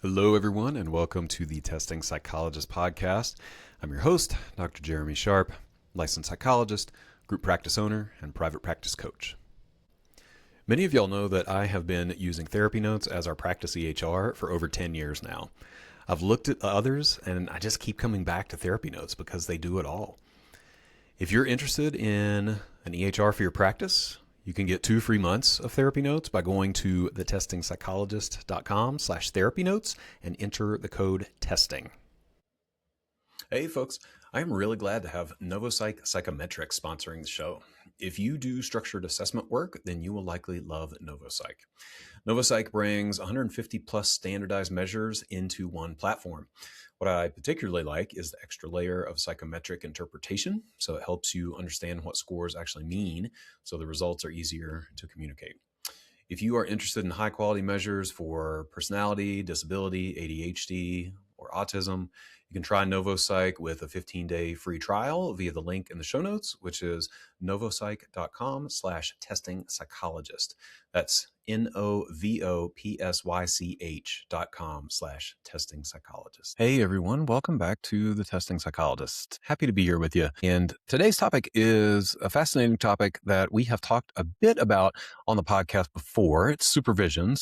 Hello, everyone, and welcome to the Testing Psychologist podcast. I'm your host, Dr. Jeremy Sharp, licensed psychologist, group practice owner, and private practice coach. Many of y'all know that I have been using therapy notes as our practice EHR for over 10 years now. I've looked at others, and I just keep coming back to therapy notes because they do it all. If you're interested in an EHR for your practice, you can get 2 free months of therapy notes by going to thetestingpsychologist.com/therapy notes and enter the code TESTING. Hey folks, I am really glad to have Novopsych Psychometrics sponsoring the show. If you do structured assessment work, then you will likely love Novopsych. Novopsych brings 150 plus standardized measures into one platform. What I particularly like is the extra layer of psychometric interpretation, so it helps you understand what scores actually mean, so the results are easier to communicate. If you are interested in high quality measures for personality, disability, ADHD, or autism, you can try Novopsych with a 15-day free trial via the link in the show notes, which is novopsych.com/testing psychologist. That's novopsych.com/testing psychologist. Hey everyone, welcome back to the Testing Psychologist. Happy to be here with you. And today's topic is a fascinating topic that we have talked a bit about on the podcast before. It's supervision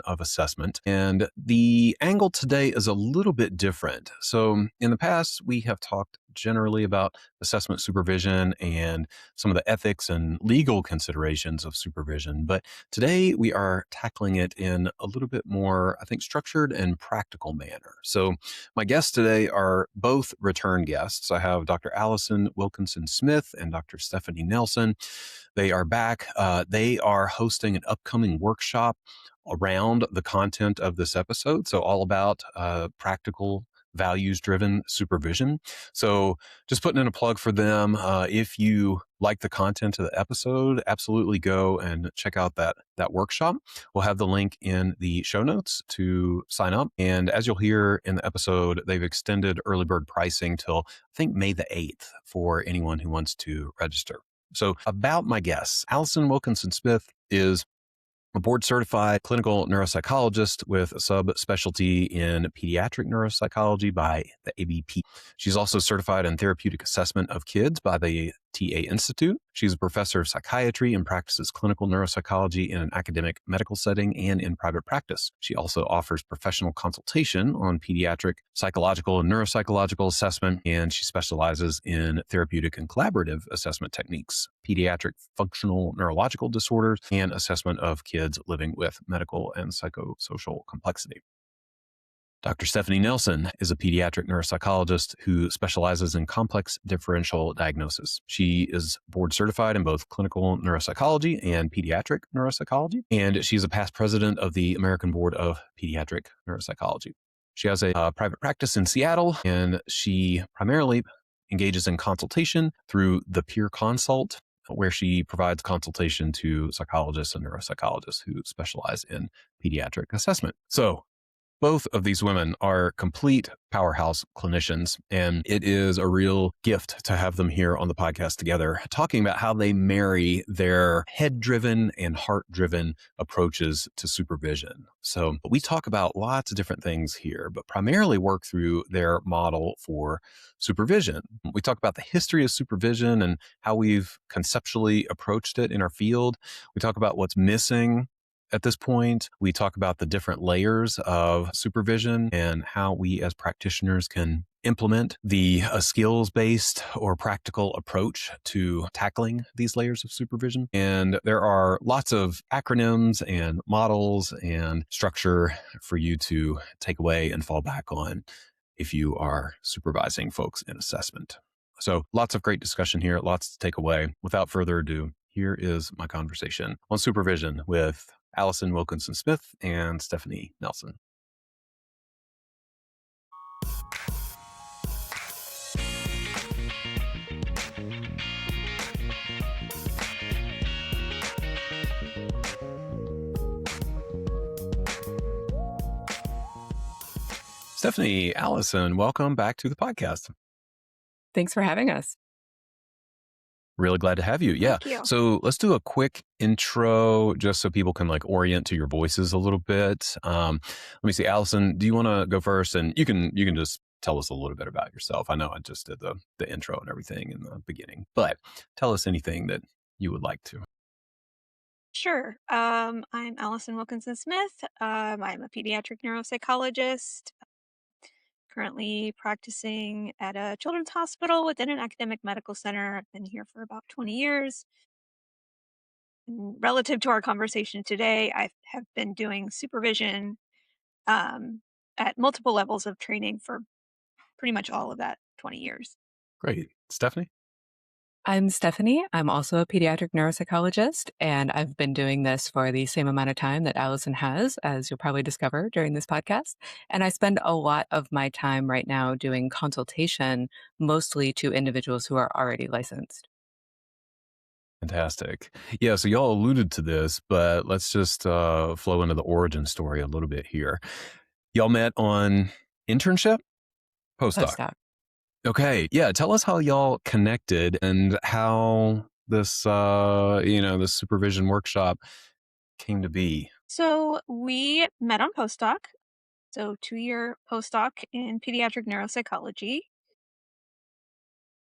of assessment. And the angle today is a little bit different. So in the past, we have talked generally about assessment supervision and some of the ethics and legal considerations of supervision. But today we are tackling it in a little bit more, I think, structured and practical manner. So my guests today are both return guests. I have Dr. Alison Wilkinson-Smith and Dr. Stephanie Nelson. They are back. They are hosting an upcoming workshop around the content of this episode. So all about practical values-driven supervision. So just putting in a plug for them. If you like the content of the episode, absolutely go and check out that workshop. We'll have the link in the show notes to sign up. And as you'll hear in the episode, they've extended early bird pricing till I think May the 8th for anyone who wants to register. So about my guests, Alison Wilkinson-Smith is a board-certified clinical neuropsychologist with a subspecialty in pediatric neuropsychology by the ABP. She's also certified in therapeutic assessment of kids by the TA Institute. She's a professor of psychiatry and practices clinical neuropsychology in an academic medical setting and in private practice. She also offers professional consultation on pediatric psychological and neuropsychological assessment, and she specializes in therapeutic and collaborative assessment techniques, pediatric functional neurological disorders, and assessment of kids living with medical and psychosocial complexity. Dr. Stephanie Nelson is a pediatric neuropsychologist who specializes in complex differential diagnosis. She is board certified in both clinical neuropsychology and pediatric neuropsychology, and she's a past president of the American Board of Pediatric Neuropsychology. She has a private practice in Seattle, and she primarily engages in consultation through the Peer Consult, where she provides consultation to psychologists and neuropsychologists who specialize in pediatric assessment. So both of these women are complete powerhouse clinicians, and it is a real gift to have them here on the podcast together, talking about how they marry their head-driven and heart-driven approaches to supervision. So we talk about lots of different things here, but primarily work through their model for supervision. We talk about the history of supervision and how we've conceptually approached it in our field. We talk about what's missing at this point. We talk about the different layers of supervision and how we as practitioners can implement the skills-based or practical approach to tackling these layers of supervision. And there are lots of acronyms and models and structure for you to take away and fall back on if you are supervising folks in assessment. So lots of great discussion here, lots to take away. Without further ado, here is my conversation on supervision with Alison Wilkinson-Smith and Stephanie Nelson. Stephanie, Alison, welcome back to the podcast. Thanks for having us. Really glad to have you. Yeah. Thank you. So let's do a quick intro just so people can like orient to your voices a little bit. Let me see, Allison, do you want to go first? And you can just tell us a little bit about yourself. I know I just did the intro and everything in the beginning, but tell us anything that you would like to. Sure. I'm Alison Wilkinson-Smith. I'm a pediatric neuropsychologist, currently practicing at a children's hospital within an academic medical center. I've been here for about 20 years. And relative to our conversation today, I have been doing supervision um, at multiple levels of training for pretty much all of that 20 years. Great. Stephanie? I'm Stephanie. I'm also a pediatric neuropsychologist, and I've been doing this for the same amount of time that Allison has, as you'll probably discover during this podcast. And I spend a lot of my time right now doing consultation, mostly to individuals who are already licensed. Fantastic. Yeah, so y'all alluded to this, but let's just flow into the origin story a little bit here. Y'all met on internship? Postdoc. Postdoc. Okay. Yeah. Tell us how y'all connected and how this supervision workshop came to be. So we met on postdoc, so 2-year postdoc in pediatric neuropsychology.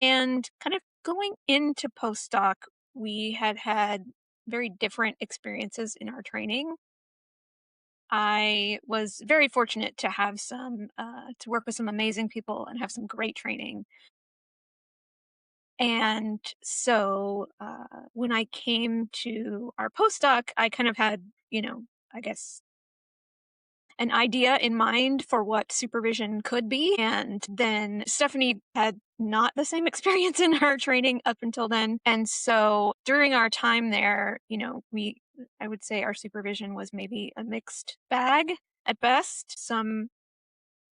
And kind of going into postdoc, we had very different experiences in our training. I was very fortunate to have to work with some amazing people and have some great training. And so when I came to our postdoc, I kind of had, I guess an idea in mind for what supervision could be. And then Stephanie had not the same experience in her training up until then. And so during our time there, I would say our supervision was maybe a mixed bag at best. Some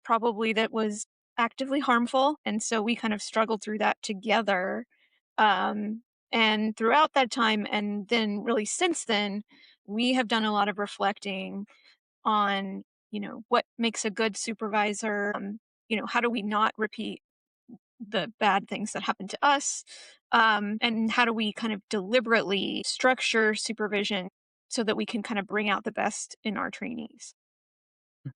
probably that was actively harmful. And so we kind of struggled through that together. Um, and throughout that time, and then really since then, we have done a lot of reflecting on, what makes a good supervisor. How do we not repeat the bad things that happen to us? And how do we kind of deliberately structure supervision so that we can kind of bring out the best in our trainees?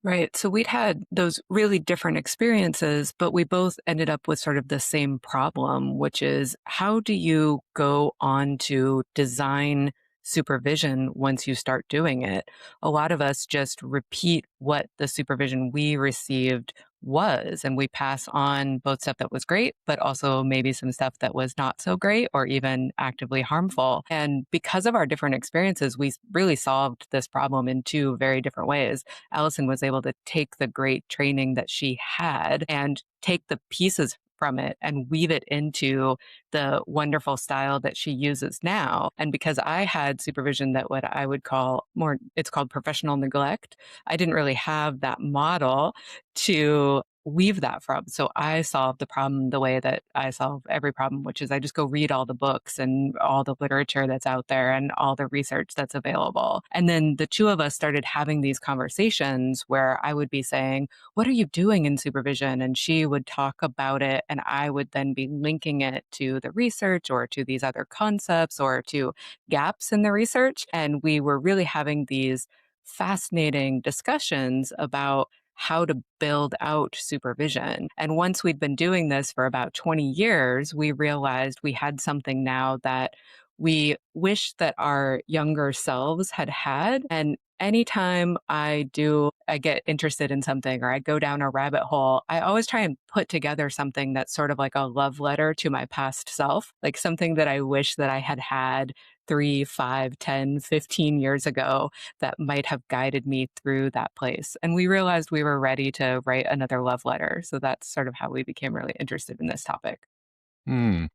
Right. So we'd had those really different experiences, but we both ended up with sort of the same problem, which is how do you go on to design supervision once you start doing it? A lot of us just repeat what the supervision we received was, and we pass on both stuff that was great, but also maybe some stuff that was not so great or even actively harmful. And because of our different experiences, we really solved this problem in two very different ways. Allison was able to take the great training that she had and take the pieces from it and weave it into the wonderful style that she uses now. And because I had supervision that what I would call more, it's called professional neglect, I didn't really have that model to weave that from. So I solved the problem the way that I solve every problem, which is I just go read all the books and all the literature that's out there and all the research that's available. And then the two of us started having these conversations where I would be saying, what are you doing in supervision? And she would talk about it. And I would then be linking it to the research or to these other concepts or to gaps in the research. And we were really having these fascinating discussions about how to build out supervision. And once we'd been doing this for about 20 years, we realized we had something now that we wish that our younger selves had had. And anytime I get interested in something or I go down a rabbit hole, I always try and put together something that's sort of like a love letter to my past self, like something that I wish that I had had 3, 5, 10, 15 years ago that might have guided me through that place. And we realized we were ready to write another love letter. So that's sort of how we became really interested in this topic.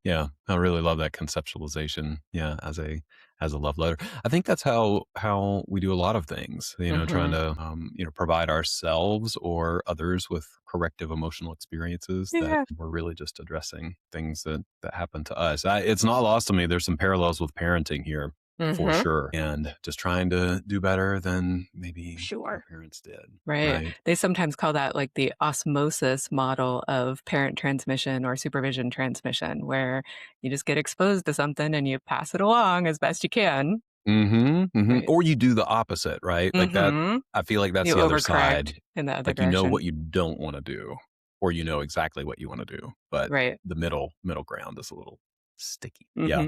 Yeah, I really love that conceptualization. Yeah, as a love letter. I think that's how we do a lot of things. Trying Hmm. to provide ourselves or others with corrective emotional experiences that Yeah. we're really just addressing things that happen to us. It's not lost on me. There's some parallels with parenting here. for Mm-hmm. sure. And just trying to do better than maybe our Sure. parents did. Right. Right. They sometimes call that like the osmosis model of parent transmission or supervision transmission, where you just get exposed to something and you pass it along as best you can. Right. Or you do the opposite, right? Like that, Mm-hmm. I feel like that's You the other side. overcorrect in the other Like, you know what direction. you don't want to do, or you know exactly what you want to do, but Right. the middle ground is a little sticky. Yeah. Mm-hmm.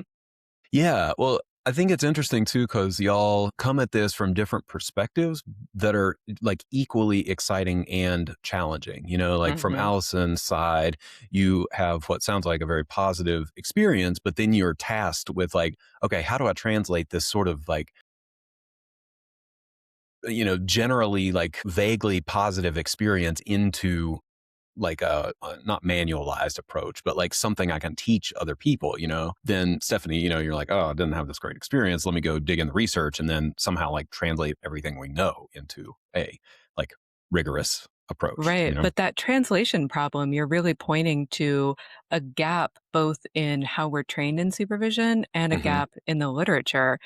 Yeah. Well, I think it's interesting too, because y'all come at this from different perspectives that are like equally exciting and challenging. Like from Mm-hmm. Allison's side, you have what sounds like a very positive experience, but then you're tasked with like, okay, how do I translate this sort of like, generally like vaguely positive experience into like a not manualized approach, but like something I can teach other people, then Stephanie, you're like, oh, I didn't have this great experience. Let me go dig in the research and then somehow like translate everything we know into a like rigorous approach, Right. But that translation problem, you're really pointing to a gap both in how we're trained in supervision and a Hmm. gap in the literature.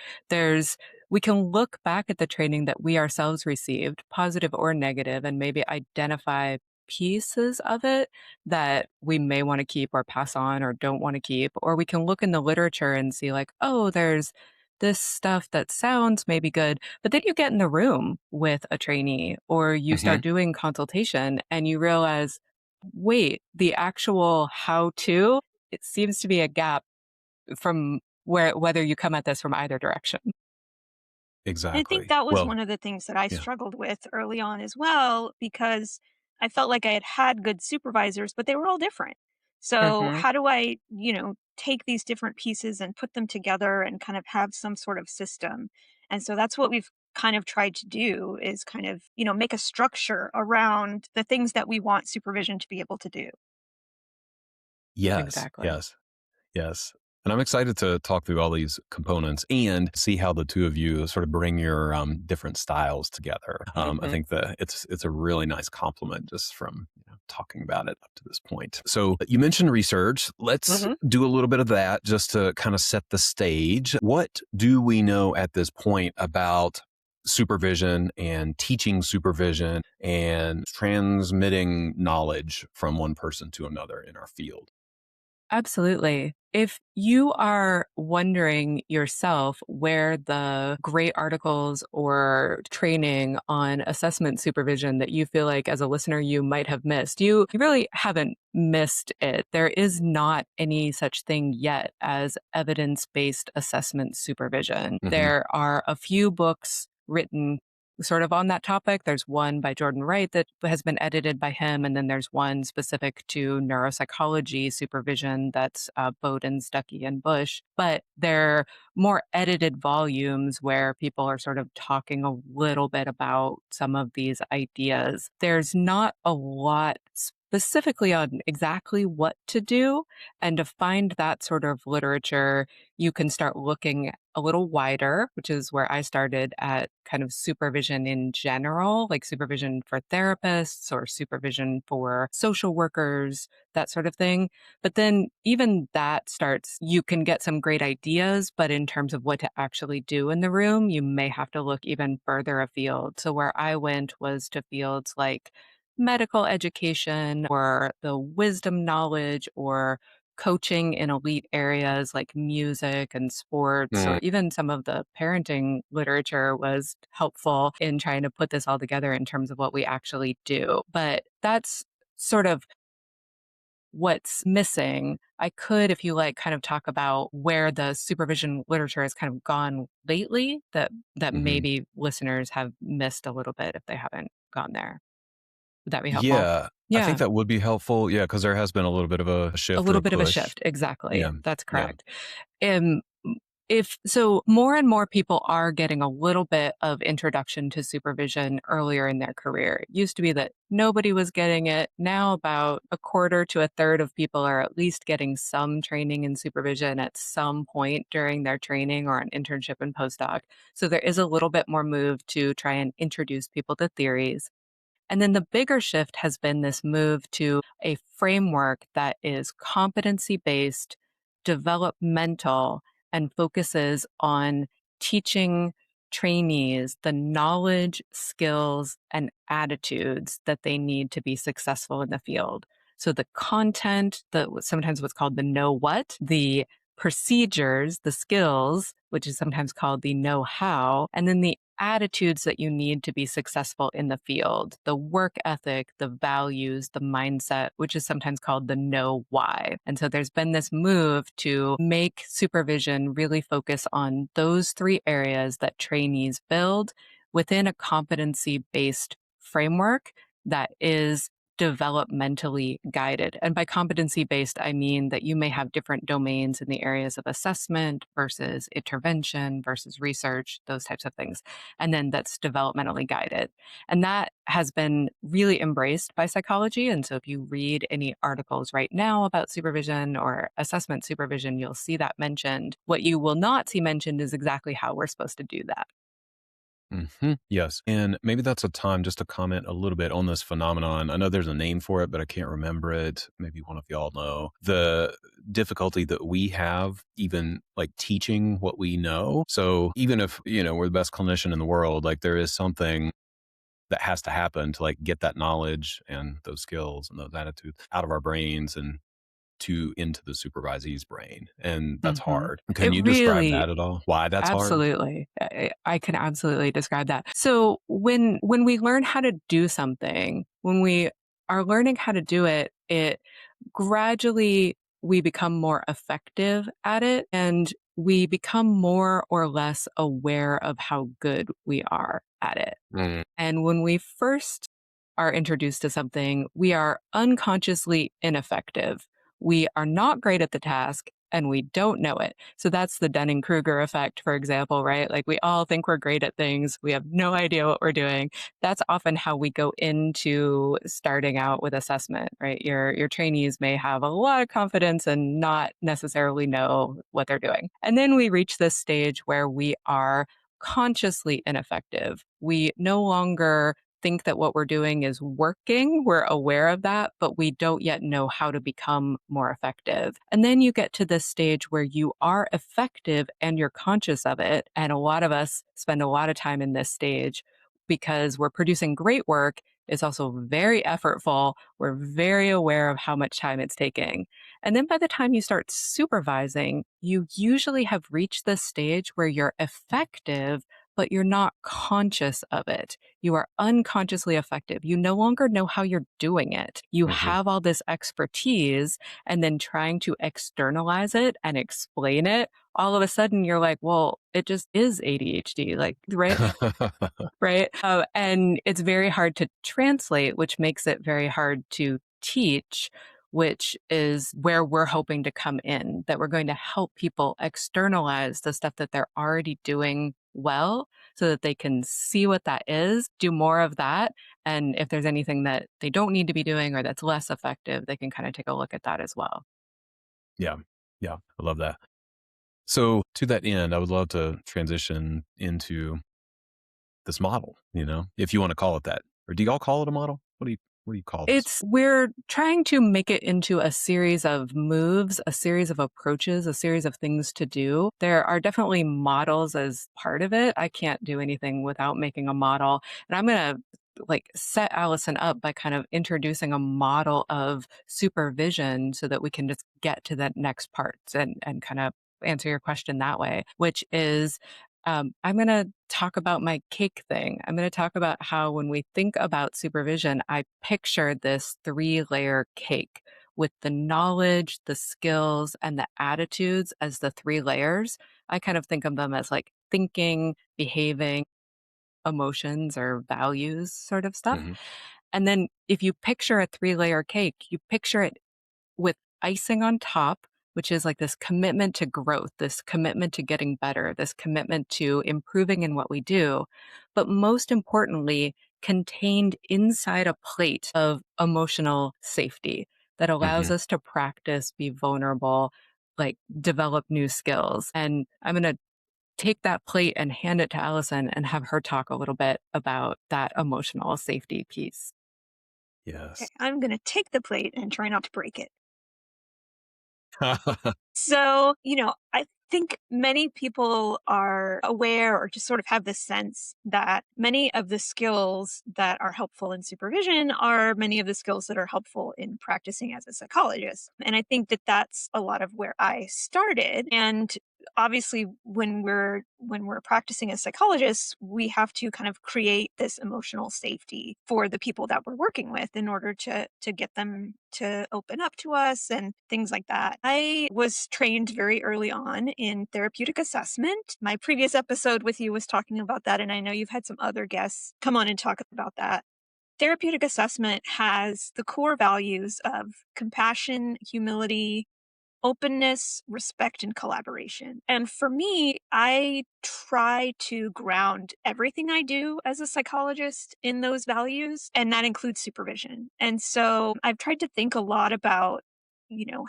We can look back at the training that we ourselves received, positive or negative, and maybe identify pieces of it that we may want to keep or pass on or don't want to keep. Or we can look in the literature and see, like, oh, there's this stuff that sounds maybe good, but then you get in the room with a trainee or you Hmm. start doing consultation and you realize, wait, the actual how to, it seems to be a gap from whether you come at this from either direction. I think Exactly. that was Well, one of the things that I yeah. struggled with early on as well, because I felt like I had had good supervisors, but they were all different. So, Hmm. how do I, take these different pieces and put them together and kind of have some sort of system? And so that's what we've kind of tried to do is kind of, make a structure around the things that we want supervision to be able to do. Yes. Exactly. Yes. Yes. And I'm excited to talk through all these components and see how the two of you sort of bring your different styles together. I Hmm. think that it's a really nice compliment just from talking about it up to this point. So you mentioned research. Let's Hmm. do a little bit of that just to kind of set the stage. What do we know at this point about supervision and teaching supervision and transmitting knowledge from one person to another in our field? Absolutely. If you are wondering yourself where the great articles or training on assessment supervision that you feel like as a listener you might have missed, you really haven't missed it. There is not any such thing yet as evidence-based assessment supervision. Hmm. There are a few books written sort of on that topic. There's one by Jordan Wright that has been edited by him, and then there's one specific to neuropsychology supervision that's Bowden, Stuckey, and Bush. But they're more edited volumes where people are sort of talking a little bit about some of these ideas. There's not a lot specifically on exactly what to do. And to find that sort of literature, you can start looking a little wider, which is where I started at kind of supervision in general, like supervision for therapists or supervision for social workers, that sort of thing. But then even that starts, you can get some great ideas, but in terms of what to actually do in the room, you may have to look even further afield. So where I went was to fields like medical education or the wisdom knowledge or coaching in elite areas like music and sports, or even some of the parenting literature was helpful in trying to put this all together in terms of what we actually do. But that's sort of what's missing. I could, if you like, kind of talk about where the supervision literature has kind of gone lately that Hmm. maybe listeners have missed a little bit if they haven't gone there. Would that be helpful? Yeah, I think Yeah. that would be helpful. Yeah, because there has been a little bit of a A shift or little a bit of a push. shift. Exactly. Yeah, That's yeah. correct. Um, if so, more and more people are getting a little bit of introduction to supervision earlier in their career. It used to be that nobody was getting it. Now, about a quarter to a third of people are at least getting some training in supervision at some point during their training or an internship and postdoc. So there is a little bit more move to try and introduce people to theories. And then the bigger shift has been this move to a framework that is competency based, developmental, and focuses on teaching trainees the knowledge, skills, and attitudes that they need to be successful in the field. So the content, sometimes what's called the know what, the procedures, the skills, which is sometimes called the know how, and then the attitudes that you need to be successful in the field, the work ethic, the values, the mindset, which is sometimes called the know why. And so there's been this move to make supervision really focus on those three areas that trainees build within a competency-based framework that is developmentally guided. And by competency based, I mean that you may have different domains in the areas of assessment versus intervention versus research, those types of things. And then that's developmentally guided. And that has been really embraced by psychology. And so if you read any articles right now about supervision or assessment supervision, you'll see that mentioned. What you will not see mentioned is exactly how we're supposed to do that. Yes. And maybe that's a time just to comment a little bit on this phenomenon. I know there's a name for it, but I can't remember it. Maybe one of y'all know. The difficulty that we have even like teaching what we know. So even if, we're the best clinician in the world, like there is something that has to happen to like get that knowledge and those skills and those attitudes out of our brains and into the supervisee's brain. And that's hard. Can It you describe really that at all? Why that's hard? Absolutely. I can absolutely describe that. So when we learn how to do something, when we are learning how to do it, it gradually we become more effective at it and we become more or less aware of how good we are at it. Mm. And when we first are introduced to something, we are unconsciously ineffective. We are not great at the task and we don't know it. So that's the Dunning-Kruger effect, for example, right? Like we all think we're great at things. We have no idea what we're doing. That's often how we go into starting out with assessment, right? Your trainees may have a lot of confidence and not necessarily know what they're doing. And then we reach this stage where we are consciously ineffective. We no longer think that what we're doing is working. We're aware of that, but we don't yet know how to become more effective. And then you get to this stage where you are effective and you're conscious of it. And a lot of us spend a lot of time in this stage because we're producing great work. It's also very effortful. We're very aware of how much time it's taking. And then by the time you start supervising, you usually have reached this stage where you're effective, but you're not conscious of it. You are unconsciously effective. You no longer know how you're doing it. You have all this expertise, and then trying to externalize it and explain it, all of a sudden you're like, well, it just is ADHD, like, right? Right? And it's very hard to translate, which makes it very hard to teach, which is where we're hoping to come in, that we're going to help people externalize the stuff that they're already doing well so that they can see what that is, do more of that. And if there's anything that they don't need to be doing or that's less effective, they can kind of take a look at that as well. Yeah. Yeah. I love that. So to that end, I would love to transition into this model, if you want to call it that. Or do y'all call it a model? What do you call this? We're trying to make it into a series of moves, a series of approaches, a series of things to do. There are definitely models as part of it. I can't do anything without making a model. And I'm going to set Alison up by kind of introducing a model of supervision so that we can just get to that next part and kind of answer your question that way, which is I'm going to talk about my cake thing. I'm going to talk about how when we think about supervision, I picture this 3-layer cake with the knowledge, the skills, and the attitudes as the 3 layers. I kind of think of them as like thinking, behaving, emotions or values sort of stuff. And then if you picture a 3-layer cake, you picture it with icing on top, which is like this commitment to growth, this commitment to getting better, this commitment to improving in what we do. But most importantly, contained inside a plate of emotional safety that allows us to practice, be vulnerable, like develop new skills. And I'm going to take that plate and hand it to Alison and have her talk a little bit about that emotional safety piece. Yes. Okay, I'm going to take the plate and try not to break it. So, I think many people are aware or just sort of have this sense that many of the skills that are helpful in supervision are many of the skills that are helpful in practicing as a psychologist. And I think that that's a lot of where I started. And obviously when we're practicing as psychologists, we have to kind of create this emotional safety for the people that we're working with in order to get them to open up to us and things like that. I was trained very early on in therapeutic assessment. My previous episode with you was talking about that, and I know you've had some other guests come on and talk about that. Therapeutic assessment has the core values of compassion, humility, openness, respect, and collaboration. And for me, I try to ground everything I do as a psychologist in those values, and that includes supervision. And so I've tried to think a lot about,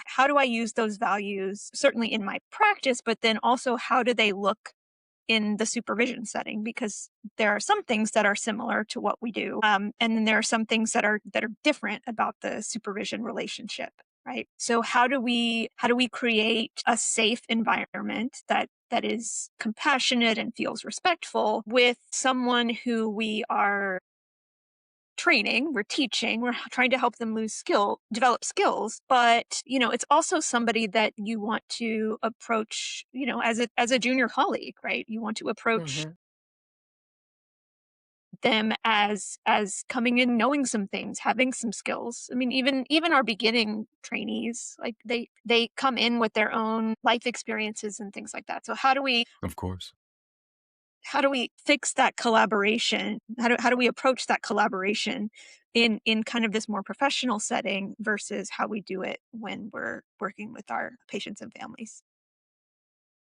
how do I use those values, certainly in my practice, but then also how do they look in the supervision setting, because there are some things that are similar to what we do, and then there are some things that are different about the supervision relationship, right? So how do we create a safe environment that is compassionate and feels respectful with someone who we are training, we're teaching, we're trying to help them develop skills, but it's also somebody that you want to approach, as a junior colleague, right? You want to approach Hmm. them as coming in knowing some things, having some skills. I mean, even our beginning trainees, like they come in with their own life experiences and things like that. So Of course. how do we fix that collaboration? How do we approach that collaboration in kind of this more professional setting versus how we do it when we're working with our patients and families?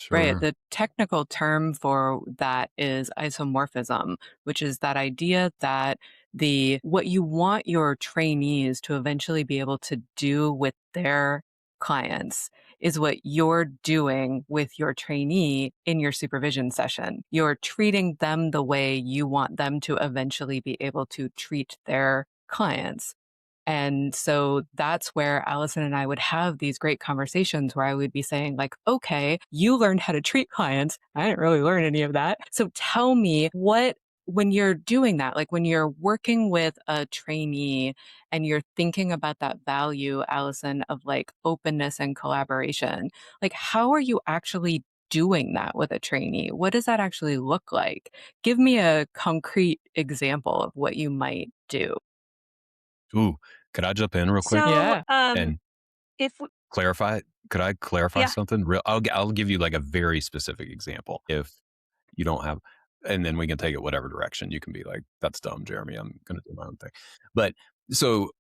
Right. Sure. The technical term for that is isomorphism, which is that idea that the what you want your trainees to eventually be able to do with their clients is what you're doing with your trainee in your supervision session. You're treating them the way you want them to eventually be able to treat their clients. And so that's where Allison and I would have these great conversations where I would be saying, like, okay, you learned how to treat clients. I didn't really learn any of that. So tell me when you're doing that, like when you're working with a trainee and you're thinking about that value, Allison, of like openness and collaboration, like how are you actually doing that with a trainee? What does that actually look like? Give me a concrete example of what you might do. Ooh, could I jump in real quick So, Yeah. if clarify? Could I clarify yeah, something? I'll give you like a very specific example. If you don't have, and then we can take it whatever direction. You can be like, "That's dumb, Jeremy. I'm going to do my own thing." But so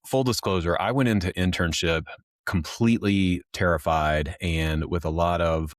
full disclosure, I went into internship completely terrified and with a lot of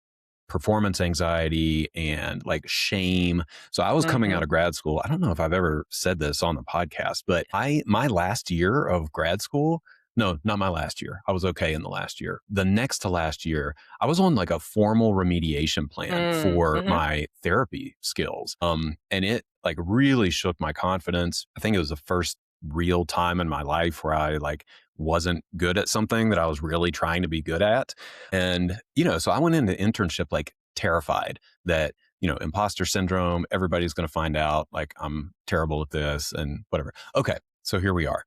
performance anxiety and like shame. So I was coming out Mhm. of grad school. I don't know if I've ever said this on the podcast, but my last year of grad school, no, not my last year. I was okay in the last year. The next to last year, I was on like a formal remediation plan Mm, for mhm. my therapy skills. And it like really shook my confidence. I think it was the first real time in my life where I like wasn't good at something that I was really trying to be good at. And, so I went into internship like terrified that, imposter syndrome, everybody's going to find out like I'm terrible at this and whatever. Okay. So here we are.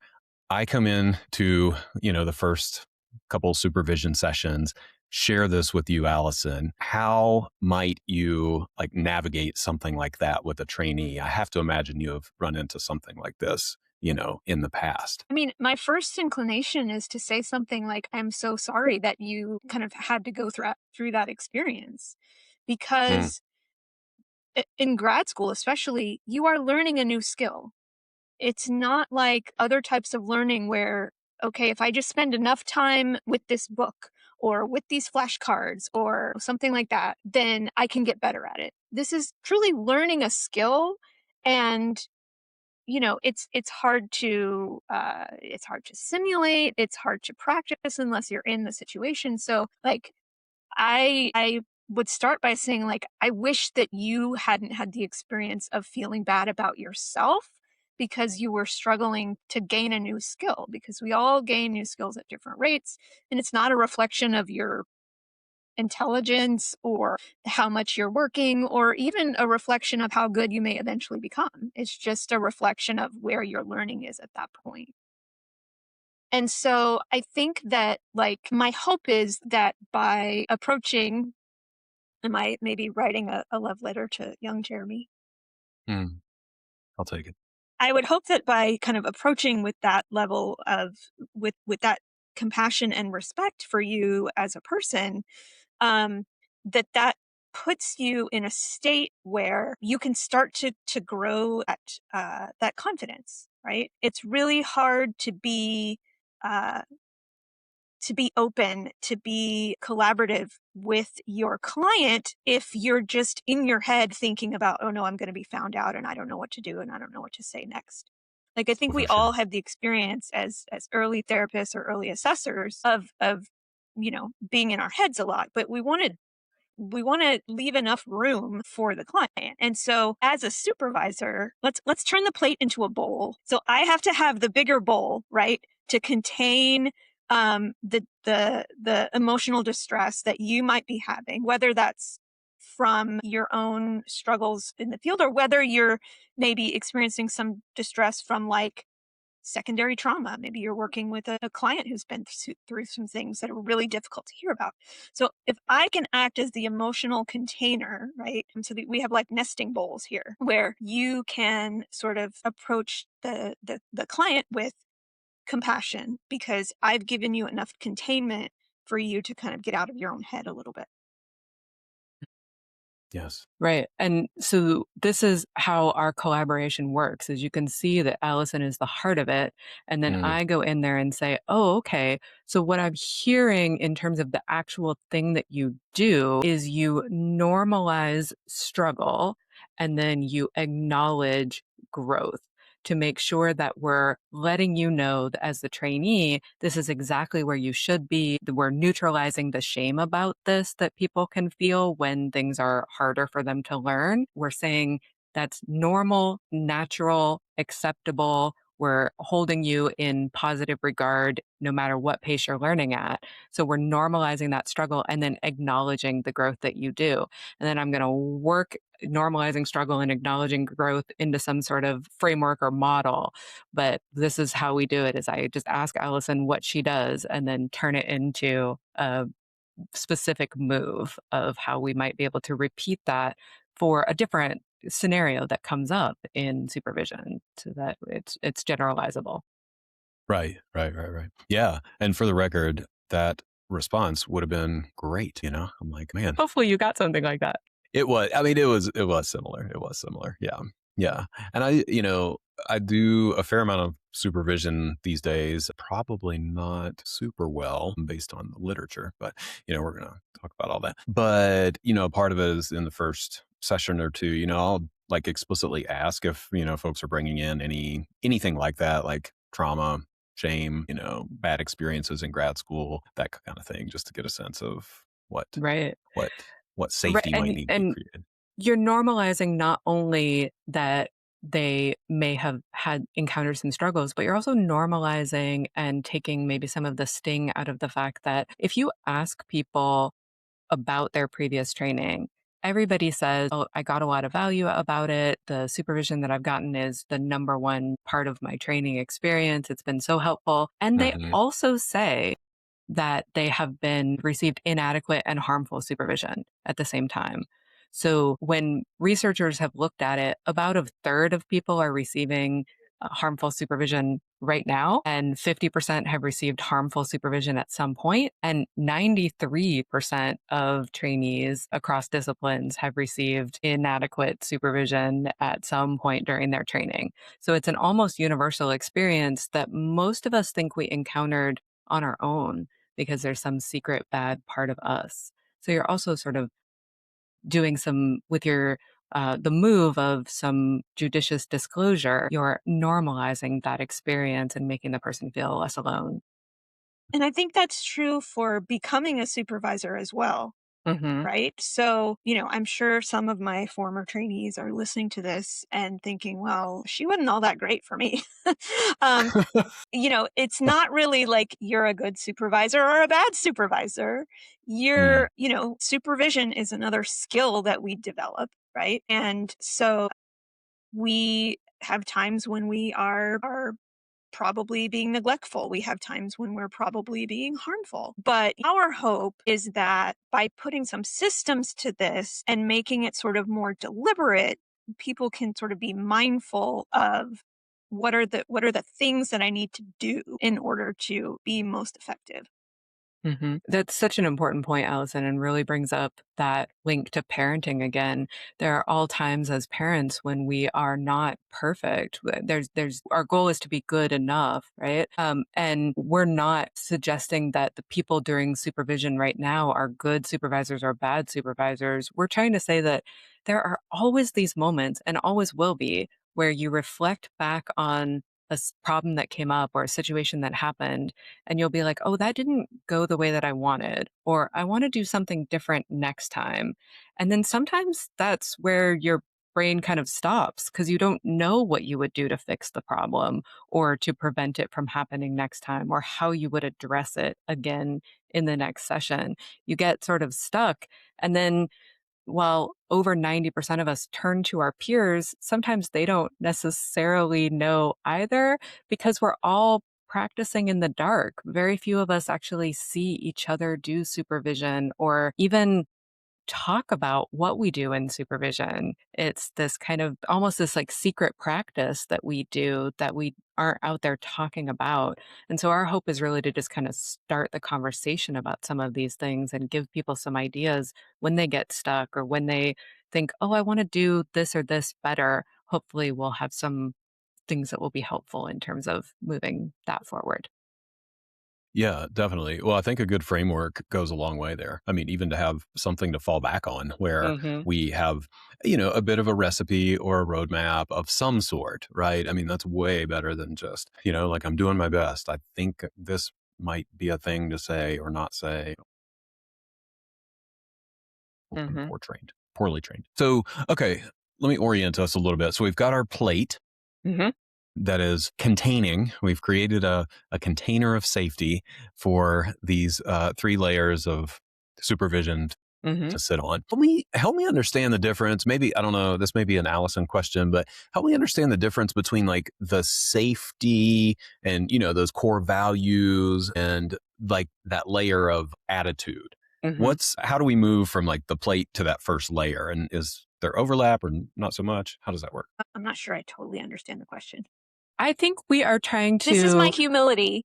I come in to, the first couple supervision sessions, share this with you, Allison. How might you like navigate something like that with a trainee? I have to imagine you have run into something like this, in the past. I mean, my first inclination is to say something like, "I'm so sorry that you kind of had to go through that experience," Mm, because in grad school, especially, you are learning a new skill. It's not like other types of learning where, okay, if I just spend enough time with this book or with these flashcards or something like that, then I can get better at it. This is truly learning a skill, and it's hard to simulate, it's hard to practice unless you're in the situation. So like I would start by saying, like, I wish that you hadn't had the experience of feeling bad about yourself because you were struggling to gain a new skill, because we all gain new skills at different rates, and it's not a reflection of your intelligence or how much you're working or even a reflection of how good you may eventually become. It's just a reflection of where your learning is at that point. And so I think that like my hope is that by approaching, am I maybe writing a love letter to young Jeremy? Mm, I'll take it. I would hope that by kind of approaching with that level of with that compassion and respect for you as a person, um, that puts you in a state where you can start to grow at that confidence. Right? It's really hard uh, to be open, to be collaborative with your client if you're just in your head thinking about, oh no, I'm going to be found out and I don't know what to do and I don't know what to say next. Like I think For we all sure. have the experience as early therapists or early assessors of being in our heads a lot, but we want to leave enough room for the client. And so as a supervisor, let's turn the plate into a bowl. So I have to have the bigger bowl, right, to contain the emotional distress that you might be having, whether that's from your own struggles in the field or whether you're maybe experiencing some distress from like secondary trauma. Maybe you're working with a client who's been through some things that are really difficult to hear about. So if I can act as the emotional container, right? And so that we have like nesting bowls here where you can sort of approach the client with compassion because I've given you enough containment for you to kind of get out of your own head a little bit. Yes. Right. And so this is how our collaboration works. As you can see that Allison is the heart of it. And then Mm, I go in there and say, oh, okay. So what I'm hearing in terms of the actual thing that you do is you normalize struggle and then you acknowledge growth to make sure that we're letting you know that as the trainee, this is exactly where you should be. That we're neutralizing the shame about this that people can feel when things are harder for them to learn. We're saying that's normal, natural, acceptable. We're holding you in positive regard no matter what pace you're learning at. So we're normalizing that struggle and then acknowledging the growth that you do. And then I'm going to work normalizing struggle and acknowledging growth into some sort of framework or model. But this is how we do it is I just ask Allison what she does and then turn it into a specific move of how we might be able to repeat that for a different scenario that comes up in supervision so that it's generalizable. right. Right. Right. Right. Yeah. And for the record, that response would have been great. I'm like, man, Hopefully you got something like that. it was, I mean, it was similar. It was similar. Yeah. Yeah. And I do a fair amount of supervision these days, probably not super well based on the literature, but, we're going to talk about all that. But, part of it is in the first session or two, I'll like explicitly ask if, folks are bringing in anything like that, like trauma, shame, bad experiences in grad school, that kind of thing, just to get a sense of Right. what what Right. safety might And need to be and created. you're normalizing not only that they may have had encountered some struggles, but you're also normalizing and taking maybe some of the sting out of the fact that if you ask people about their previous training, everybody says, oh, I got a lot of value about it. The supervision that I've gotten is the number one part of my training experience. It's been so helpful. And they Hmm. also say that they have been received inadequate and harmful supervision at the same time. So when researchers have looked at it, about a third of people are receiving harmful supervision right now, and 50% have received harmful supervision at some point, and 93% of trainees across disciplines have received inadequate supervision at some point during their training. So it's an almost universal experience that most of us think we encountered on our own because there's some secret bad part of us. So you're also sort of doing some with your the move of some judicious disclosure, you're normalizing that experience and making the person feel less alone. And I think that's true for becoming a supervisor as well. Mm-hmm. right? So, I'm sure some of my former trainees are listening to this and thinking, well, she wasn't all that great for me. um, it's not really like you're a good supervisor or a bad supervisor. Mm. Supervision is another skill that we develop, right? And so we have times when we are probably being neglectful. We have times when we're probably being harmful. But our hope is that by putting some systems to this and making it sort of more deliberate, people can sort of be mindful of what are the things that I need to do in order to be most effective. Mhm. That's such an important point, Allison, and really brings up that link to parenting again. There are all times as parents when we are not perfect. There's our goal is to be good enough, right? And we're not suggesting that the people during supervision right now are good supervisors or bad supervisors. We're trying to say that there are always these moments, and always will be, where you reflect back on problem that came up or a situation that happened, and you'll be like, oh, that didn't go the way that I wanted, or I want to do something different next time. And then sometimes that's where your brain kind of stops because you don't know what you would do to fix the problem or to prevent it from happening next time or how you would address it again in the next session. You get sort of stuck. And then while over 90% of us turn to our peers, sometimes they don't necessarily know either because we're all practicing in the dark. Very few of us actually see each other do supervision or even talk about what we do in supervision. It's this kind of almost this like secret practice that we do that we aren't out there talking about. And so our hope is really to just kind of start the conversation about some of these things and give people some ideas when they get stuck or when they think, oh, I want to do this or this better. Hopefully, we'll have some things that will be helpful in terms of moving that forward. Yeah, definitely. Well, I think a good framework goes a long way there. I mean, even to have something to fall back on where Hmm. we have, a bit of a recipe or a roadmap of some sort, right? I mean, that's way better than just, like I'm doing my best. I think this might be a thing to say or not say. Hmm. Poorly trained. So, okay, let me orient us a little bit. So we've got our plate Hmm. that is containing. We've created a container of safety for these three layers of supervision Hmm. to sit on. Help me understand the difference. Maybe I don't know. This may be an Allison question, but help me understand the difference between like the safety and those core values and like that layer of attitude. Hmm. How do we move from like the plate to that first layer? And is there overlap or not so much? How does that work? I'm not sure I totally understand the question. I think we are trying This is my to. humility.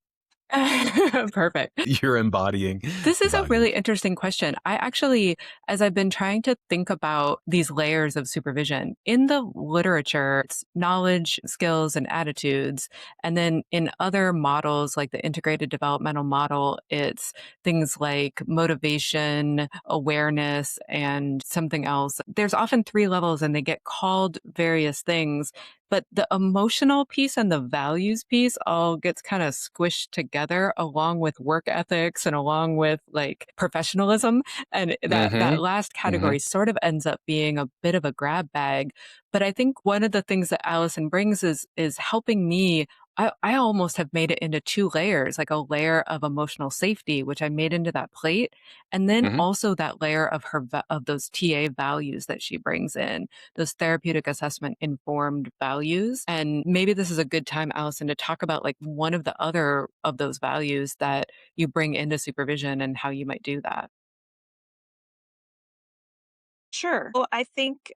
Perfect. You're embodying This the is a values. really interesting question. I actually, as I've been trying to think about these layers of supervision in the literature, it's knowledge, skills, and attitudes. And then in other models, like the integrated developmental model, it's things like motivation, awareness, and something else. There's often three levels and they get called various things. But the emotional piece and the values piece all gets kind of squished together along with work ethics and along with like professionalism. And that Mm-hmm. last Mm-hmm. category sort of ends up being a bit of a grab bag. But I think one of the things that Allison brings is helping me. I almost have made it into two layers, like a layer of emotional safety, which I made into that plate, and then Mm-hmm. also that layer of of those TA values that she brings in, those therapeutic assessment informed values. And maybe this is a good time, Allison, to talk about like one of the other of those values that you bring into supervision and how you might do that. Sure. Well, I think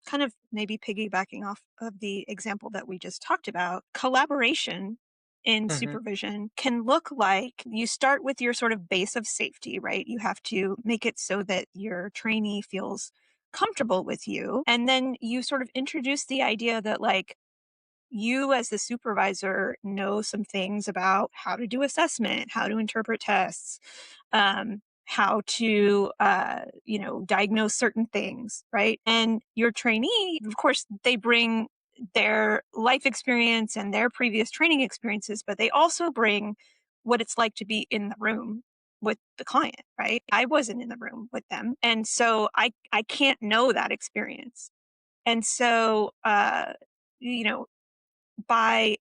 kind of maybe piggybacking off of the example that we just talked about, collaboration in Hmm. supervision can look like you start with your sort of base of safety, right? You have to make it so that your trainee feels comfortable with you. And then you sort of introduce the idea that, like, you as the supervisor know some things about how to do assessment, how to interpret tests, how to diagnose certain things, right? And your trainee, of course, they bring their life experience and their previous training experiences, but they also bring what it's like to be in the room. with the client, right? I wasn't in the room with them. And so I can't know that experience. And so, you know, by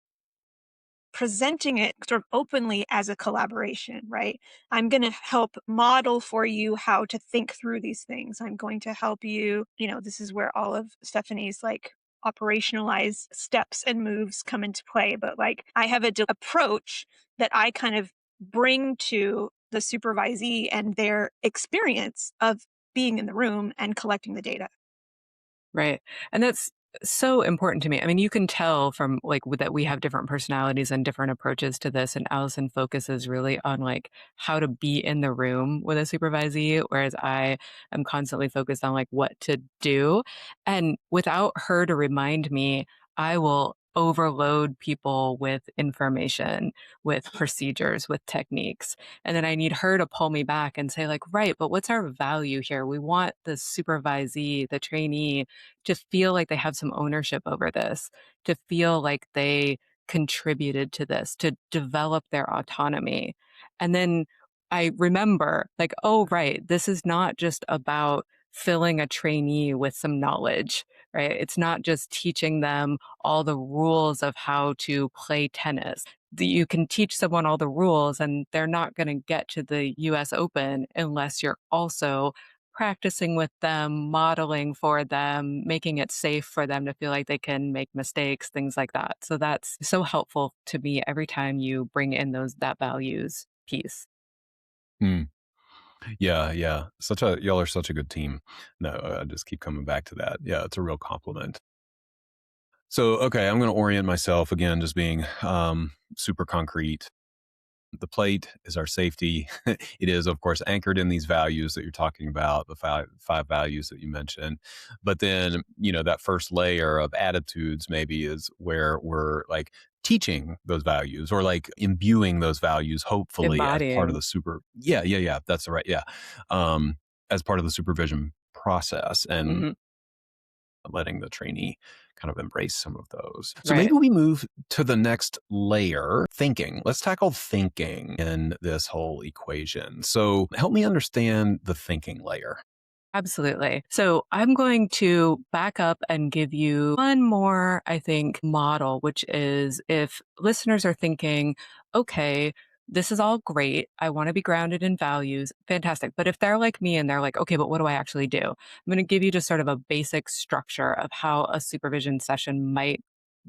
presenting it sort of openly as a collaboration, right? I'm going to help model for you how to think through these things. I'm going to help you, this is where all of Stephanie's like operationalize steps and moves come into play. But like I have a approach that I kind of bring to the supervisee and their experience of being in the room and collecting the data. Right. And that's so important to me. I mean, you can tell from like that we have different personalities and different approaches to this. And Allison focuses really on like how to be in the room with a supervisee, whereas I am constantly focused on like what to do. And without her to remind me, I will overload people with information, with procedures, with techniques. And then I need her to pull me back and say, like, right, but what's our value here? We want the supervisee, the trainee, to feel like they have some ownership over this, to feel like they contributed to this, to develop their autonomy. And then I remember, like, oh, right, this is not just about filling a trainee with some knowledge, right? It's not just teaching them all the rules of how to play tennis. You can teach someone all the rules and they're not going to get to the US Open unless you're also practicing with them, modeling for them, making it safe for them to feel like they can make mistakes, things like that. So that's so helpful to me every time you bring in that values piece. Hmm. Yeah, yeah. Y'all are such a good team. No, I just keep coming back to that. Yeah, it's a real compliment. So, okay, I'm going to orient myself again, just being super concrete. The plate is our safety. It is, of course, anchored in these values that you're talking about, the five values that you mentioned. But then, that first layer of attitudes maybe is where we're like teaching those values or like imbuing those values, hopefully as part of Embodying. the yeah, yeah, yeah. That's the right. Yeah. As part of the supervision process and Hmm. letting the trainee kind of embrace some of those. So Right. maybe we move to the next layer, thinking. Let's tackle thinking in this whole equation. So help me understand the thinking layer. Absolutely. So I'm going to back up and give you one more, I think, model, which is if listeners are thinking, okay, this is all great. I want to be grounded in values. Fantastic. But if they're like me and they're like, okay, but what do I actually do? I'm going to give you just sort of a basic structure of how a supervision session might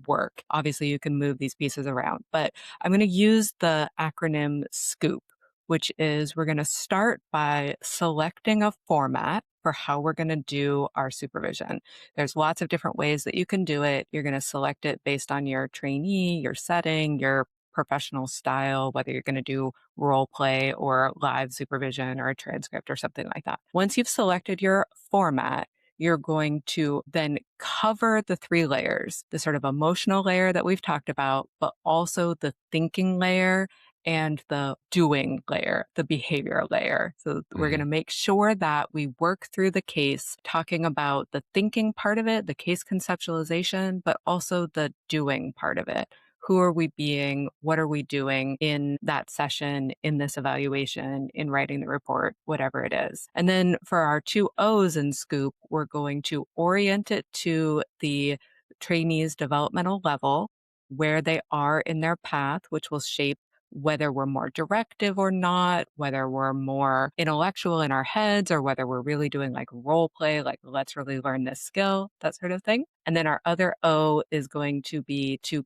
work. Obviously, you can move these pieces around, but I'm going to use the acronym SCOOP, which is we're going to start by selecting a format for how we're going to do our supervision. There's lots of different ways that you can do it. You're going to select it based on your trainee, your setting, your professional style, whether you're going to do role play or live supervision or a transcript or something like that. Once you've selected your format, you're going to then cover the three layers, the sort of emotional layer that we've talked about, but also the thinking layer and the doing layer, the behavior layer. So we're going Mhm. to make sure that we work through the case, talking about the thinking part of it, the case conceptualization, but also the doing part of it. Who are we being? What are we doing in that session, in this evaluation, in writing the report, whatever it is? And then for our two O's in Scoop, we're going to orient it to the trainee's developmental level, where they are in their path, which will shape whether we're more directive or not, whether we're more intellectual in our heads, or whether we're really doing like role play, like let's really learn this skill, that sort of thing. And then our other O is going to be to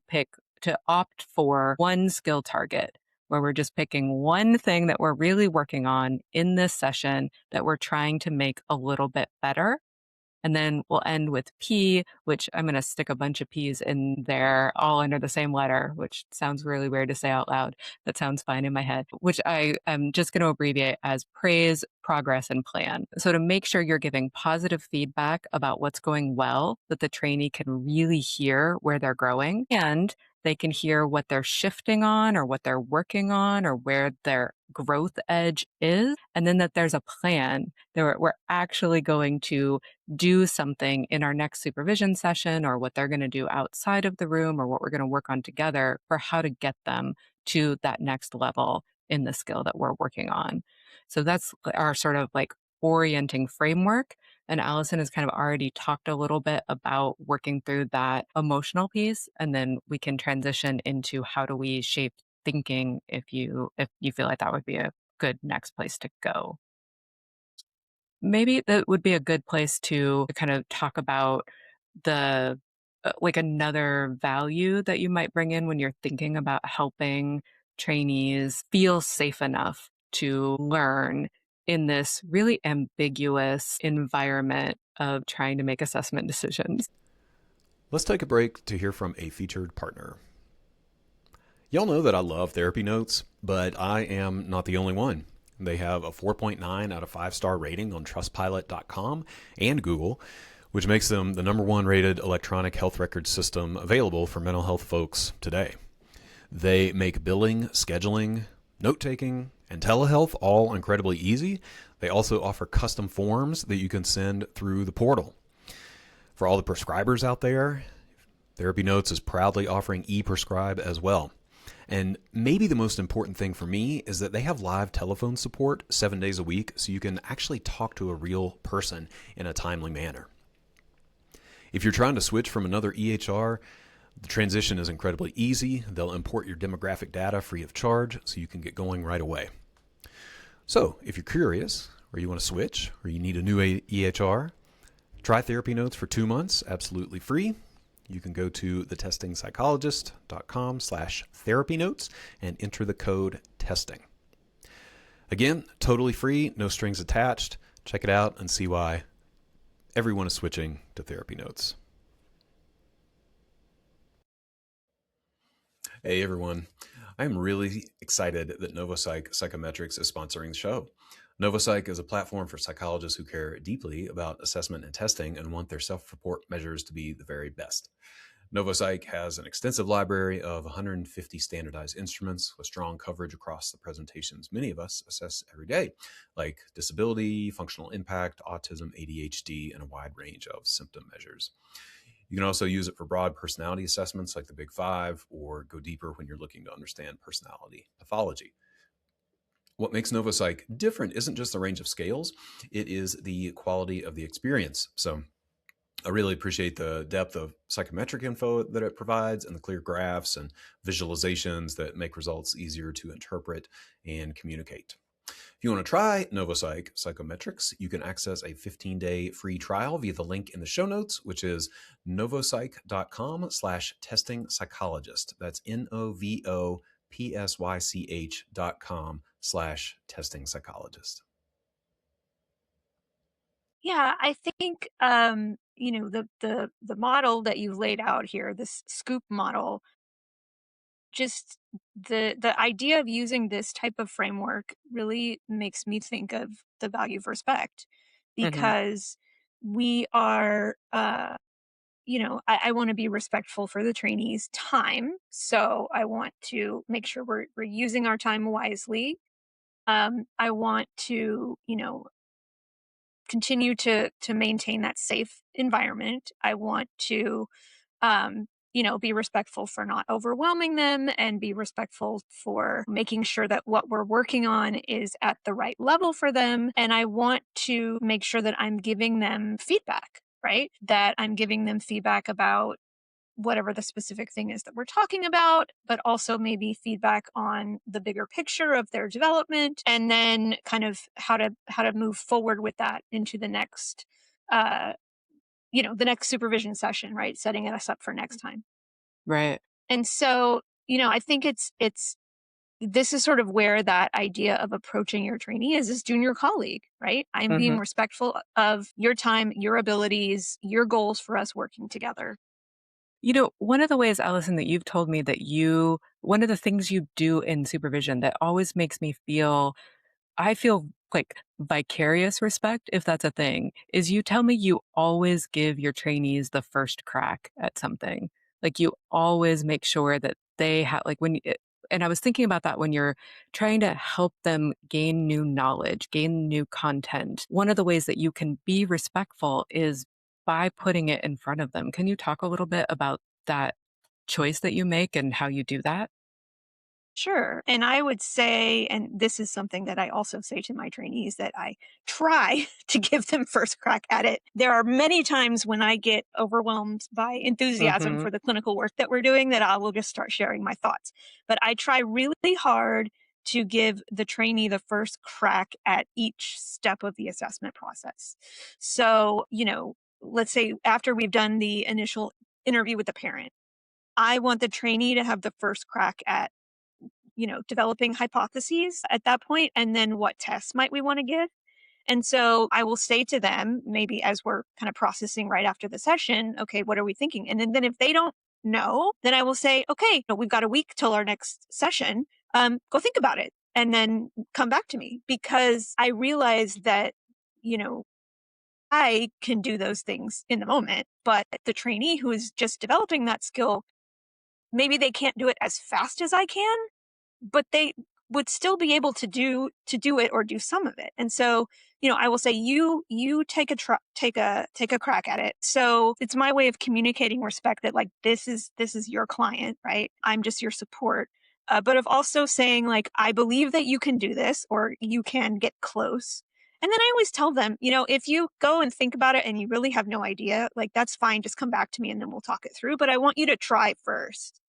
opt for one skill target, where we're just picking one thing that we're really working on in this session that we're trying to make a little bit better. And then we'll end with P, which I'm going to stick a bunch of P's in there, all under the same letter, which sounds really weird to say out loud. That sounds fine in my head, which I am just going to abbreviate as praise, progress, and plan. So to make sure you're giving positive feedback about what's going well, that the trainee can really hear where they're growing and they can hear what they're shifting on or what they're working on or where their growth edge is. And then that there's a plan that we're actually going to do something in our next supervision session or what they're going to do outside of the room or what we're going to work on together for how to get them to that next level in the skill that we're working on. So that's our sort of like orienting framework. And Allison has kind of already talked a little bit about working through that emotional piece. And then we can transition into how do we shape thinking if you feel like that would be a good next place to go. Maybe that would be a good place to kind of talk about the like another value that you might bring in when you're thinking about helping trainees feel safe enough to learn in this really ambiguous environment of trying to make assessment decisions. Let's take a break to hear from a featured partner. Y'all know that I love therapy notes, but I am not the only one. They have a 4.9 out of 5-star rating on trustpilot.com and Google, which makes them the #1 rated electronic health record system available for mental health folks today. They make billing, scheduling, note-taking, and telehealth all incredibly easy. They also offer custom forms that you can send through the portal. For all the prescribers out there, Therapy Notes is proudly offering e-prescribe as well. And maybe the most important thing for me is that they have live telephone support 7 days a week, so you can actually talk to a real person in a timely manner. If you're trying to switch from another EHR, the transition is incredibly easy. They'll import your demographic data free of charge, so you can get going right away. So if you're curious, or you want to switch, or you need a new EHR, try Therapy Notes for 2 months, absolutely free. You can go to thetestingpsychologist.com/therapy notes and enter the code TESTING. Again, totally free, no strings attached. Check it out and see why everyone is switching to Therapy Notes. Hey everyone, I'm really excited that NovoPsych Psychometrics is sponsoring the show. NovoPsych is a platform for psychologists who care deeply about assessment and testing and want their self-report measures to be the very best. NovoPsych has an extensive library of 150 standardized instruments with strong coverage across the presentations many of us assess every day, like disability, functional impact, autism, ADHD, and a wide range of symptom measures. You can also use it for broad personality assessments like the Big Five, or go deeper when you're looking to understand personality pathology. What makes NovoPsych different isn't just the range of scales, it is the quality of the experience. So I really appreciate the depth of psychometric info that it provides and the clear graphs and visualizations that make results easier to interpret and communicate. If you want to try NovoPsych Psychometrics, you can access a 15-day free trial via the link in the show notes, which is novopsych.com/testing psychologist. That's novopsych.com/testing psychologist. Yeah, I think the model that you've laid out here, this scoop model, just the idea of using this type of framework really makes me think of the value of respect, Hmm. because we are I want to be respectful for the trainees' time. So I want to make sure we're using our time wisely. I want to, continue to maintain that safe environment. I want to be respectful for not overwhelming them, and be respectful for making sure that what we're working on is at the right level for them. And I want to make sure that I'm giving them feedback, right? That I'm giving them feedback about whatever the specific thing is that we're talking about, but also maybe feedback on the bigger picture of their development, and then kind of how to move forward with that into the next uh the next supervision session, right? Setting us up for next time. Right. And so, I think it's this is sort of where that idea of approaching your trainee as this junior colleague, right? I'm Hmm. being respectful of your time, your abilities, your goals for us working together. One of the ways, Allison, that you've told me that one of the things you do in supervision that always makes me feel I feel like vicarious respect, if that's a thing, is you tell me you always give your trainees the first crack at something. Like you always make sure that they have, like and I was thinking about that when you're trying to help them gain new knowledge, gain new content. One of the ways that you can be respectful is by putting it in front of them. Can you talk a little bit about that choice that you make and how you do that? Sure. And I would say, and this is something that I also say to my trainees, that I try to give them first crack at it. There are many times when I get overwhelmed by enthusiasm Mm-hmm. for the clinical work that we're doing that I will just start sharing my thoughts. But I try really hard to give the trainee the first crack at each step of the assessment process. So, let's say after we've done the initial interview with the parent, I want the trainee to have the first crack at developing hypotheses at that point, and then what tests might we want to give. And so I will say to them, maybe as we're kind of processing right after the session, okay, what are we thinking? And then if they don't know, then I will say, okay, we've got a week till our next session. Go think about it and then come back to me, because I realize that, you know, I can do those things in the moment, but the trainee who is just developing that skill, maybe they can't do it as fast as I can, but they would still be able to do it or do some of it. And so, I will say, you take a crack at it. So it's my way of communicating respect that, like, this is your client, right? I'm just your support. But of also saying, like, I believe that you can do this, or you can get close. And then I always tell them, if you go and think about it and you really have no idea, like, that's fine. Just come back to me and then we'll talk it through. But I want you to try first.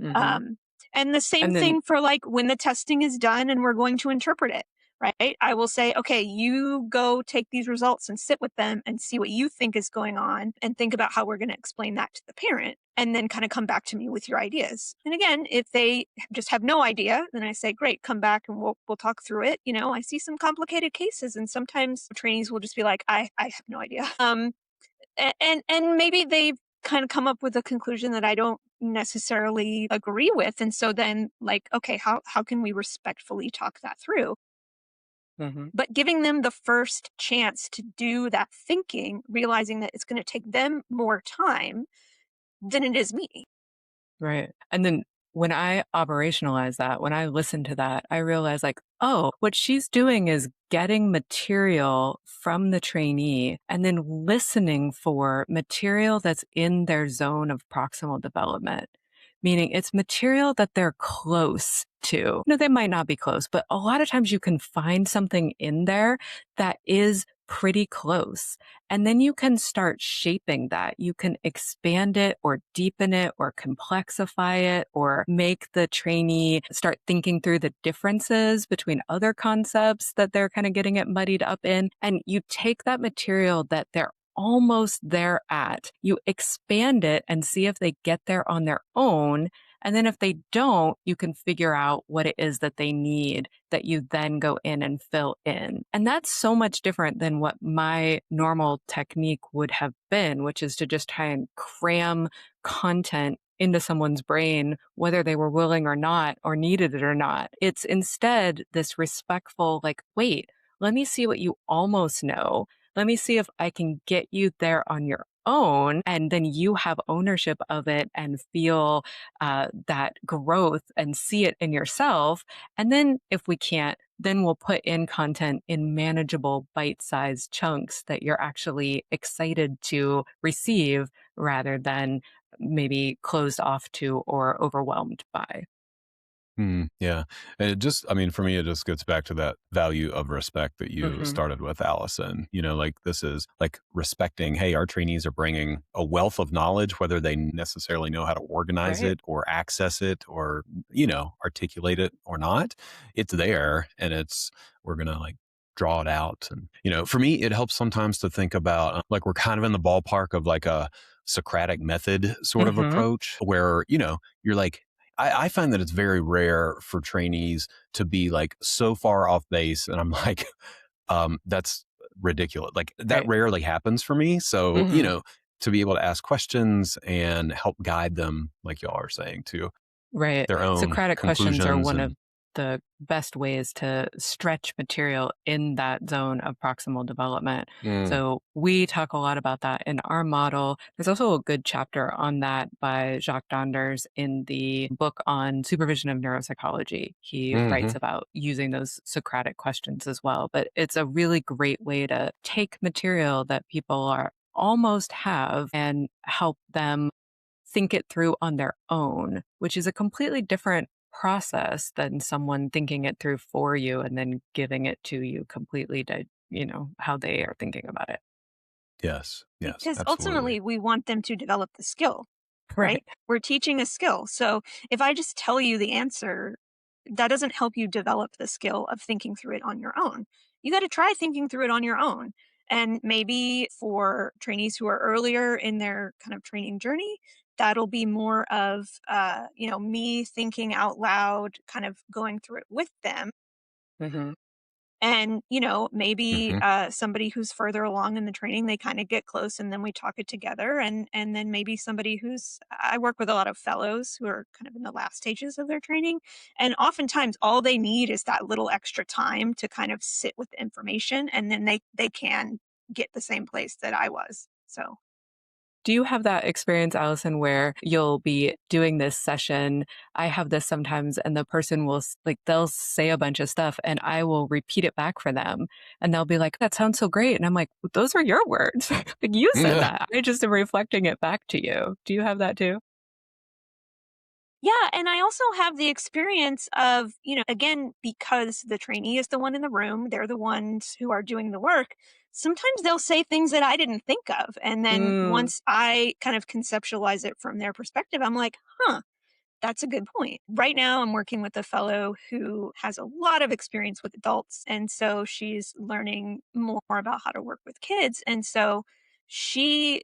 Mm-hmm. Um, and the same And then, thing for, like, when the testing is done and we're going to interpret it, right? I will say, okay, you go take these results and sit with them and see what you think is going on and think about how we're going to explain that to the parent, and then kind of come back to me with your ideas. And again, if they just have no idea, then I say, great, come back and we'll talk through it. I see some complicated cases, and sometimes trainees will just be like, I have no idea. And maybe they've kind of come up with a conclusion that I don't necessarily agree with. And so then, like, okay, how can we respectfully talk that through? mm-hmm. But giving them the first chance to do that thinking, realizing that it's going to take them more time than it is me. Right. And then when I operationalize that, when I listen to that, I realize, like, oh, what she's doing is getting material from the trainee and then listening for material that's in their zone of proximal development. Meaning it's material that they're close to. They might not be close, but a lot of times you can find something in there that is pretty close. And then you can start shaping that. You can expand it or deepen it or complexify it or make the trainee start thinking through the differences between other concepts that they're kind of getting it muddied up in. And you take that material that they're almost there at, you expand it and see if they get there on their own. And then if they don't, you can figure out what it is that they need that you then go in and fill in. And that's so much different than what my normal technique would have been, which is to just try and cram content into someone's brain, whether they were willing or not, or needed it or not. It's instead this respectful, like, wait, let me see what you almost know. Let me see if I can get you there on your own, and then you have ownership of it and feel that growth and see it in yourself. And then if we can't, then we'll put in content in manageable bite-sized chunks that you're actually excited to receive rather than maybe closed off to or overwhelmed by. Yeah. And I mean, for me, it just gets back to that value of respect that you Mm-hmm. started with, Allison. Like, this is like respecting, hey, our trainees are bringing a wealth of knowledge, whether they necessarily know how to organize Right. it or access it or, articulate it or not. It's there, and we're going to, like, draw it out. And, for me, it helps sometimes to think about, like, we're kind of in the ballpark of like a Socratic method sort of Mm-hmm. approach where, you're like, I find that it's very rare for trainees to be, like, so far off base. And I'm like, that's ridiculous. Like, that Right. rarely happens for me. So, Mm-hmm. to be able to ask questions and help guide them, like y'all are saying, to Right. their own Socratic questions are conclusions. one of And the best ways to stretch material in that zone of proximal development. mm, So we talk a lot about that in our model. There's also a good chapter on that by Jacques Donders in the book on supervision of neuropsychology. He writes mhm. about using those Socratic questions as well. But it's a really great way to take material that people are almost have and help them think it through on their own, which is a completely different process than someone thinking it through for you and then giving it to you completely to, how they are thinking about it. Yes. Yes. Because Absolutely. ultimately we want them to develop the skill, right? Right. We're teaching a skill. So if I just tell you the answer, that doesn't help you develop the skill of thinking through it on your own. You got to try thinking through it on your own. And maybe for trainees who are earlier in their kind of training journey, that'll be more of, me thinking out loud, kind of going through it with them. Hmm. And, maybe Hmm. somebody who's further along in the training, they kind of get close and then we talk it together. And then maybe somebody I work with a lot of fellows who are kind of in the last stages of their training. And oftentimes all they need is that little extra time to kind of sit with the information. And then they can get the same place that I was. So Do you have that experience, Allison, where you'll be doing this session? I have this sometimes, and the person will, they'll say a bunch of stuff and I will repeat it back for them. And they'll be like, that sounds so great. And I'm like, those are your words. Like, you said that. I just am reflecting it back to you. Do you have that too? yeah, and I also have the experience of, again, because the trainee is the one in the room, they're the ones who are doing the work. Sometimes they'll say things that I didn't think of. And then Mm, once I kind of conceptualize it from their perspective, I'm like, huh, that's a good point. Right now, I'm working with a fellow who has a lot of experience with adults. And so she's learning more about how to work with kids. And so she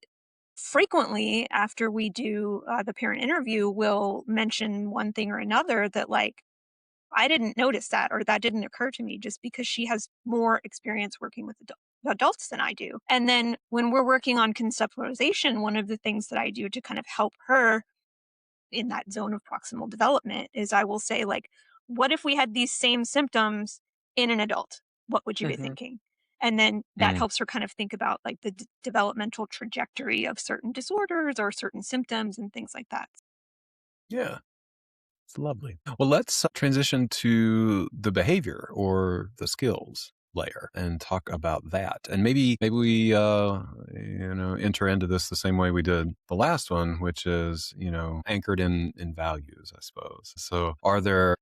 frequently, after we do the parent interview, will mention one thing or another that, like, I didn't notice that or that didn't occur to me just because she has more experience working with adults than I do. And then when we're working on conceptualization, one of the things that I do to kind of help her in that zone of proximal development is I will say, like, what if we had these same symptoms in an adult? What would you be hmm. thinking? And then that Mm. helps her kind of think about like the developmental trajectory of certain disorders or certain symptoms and things like that. Yeah. It's lovely. Well, let's transition to the behavior or the skills layer and talk about that. And maybe we enter into this the same way we did the last one, which is, anchored in values, I suppose. So, are there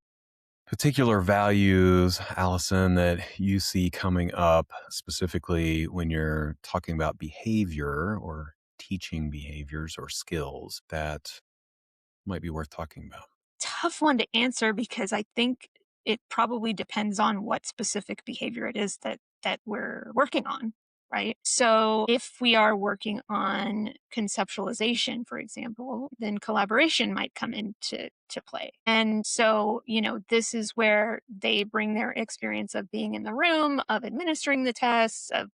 particular values, Allison, that you see coming up specifically when you're talking about behavior or teaching behaviors or skills that might be worth talking about? Tough one to answer because I think it probably depends on what specific behavior it is that we're working on, right? So if we are working on conceptualization, for example, then collaboration might come into play. And so, this is where they bring their experience of being in the room, of administering the tests, of,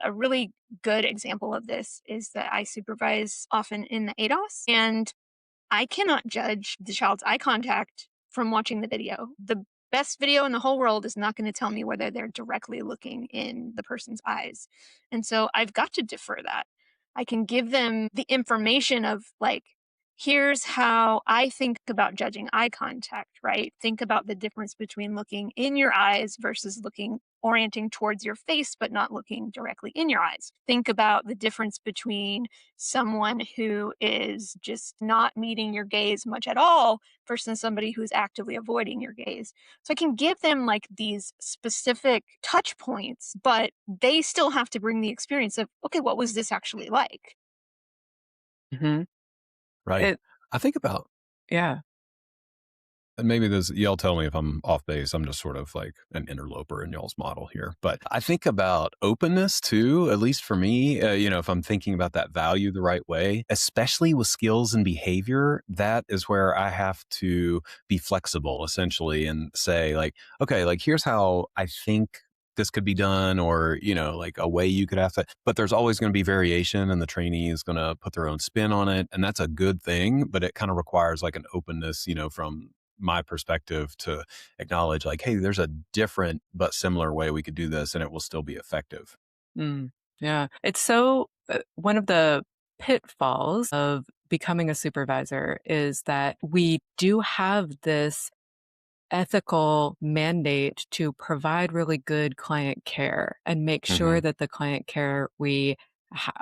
a really good example of this is that I supervise often in the ADOS, and I cannot judge the child's eye contact from watching the video. The best video in the whole world is not going to tell me whether they're directly looking in the person's eyes. And so I've got to defer that. I can give them the information of, like, here's how I think about judging eye contact, right? Think about the difference between looking in your eyes versus looking orienting towards your face, but not looking directly in your eyes. Think about the difference between someone who is just not meeting your gaze much at all versus somebody who's actively avoiding your gaze. So I can give them like these specific touch points, but they still have to bring the experience of, okay, what was this actually like? Hmm. Right. It, I think about, yeah. and maybe this, y'all tell me if I'm off base. I'm just sort of like an interloper in y'all's model here. But I think about openness too, at least for me, if I'm thinking about that value the right way, especially with skills and behavior, that is where I have to be flexible essentially and say, like, okay, like here's how I think this could be done, or like a way you could have to, but there's always going to be variation and the trainee is going to put their own spin on it, and that's a good thing, but it kind of requires like an openness from my perspective to acknowledge, like, hey, there's a different but similar way we could do this and it will still be effective. Mm, yeah. It's so one of the pitfalls of becoming a supervisor is that we do have this ethical mandate to provide really good client care and make Hmm. sure that the client care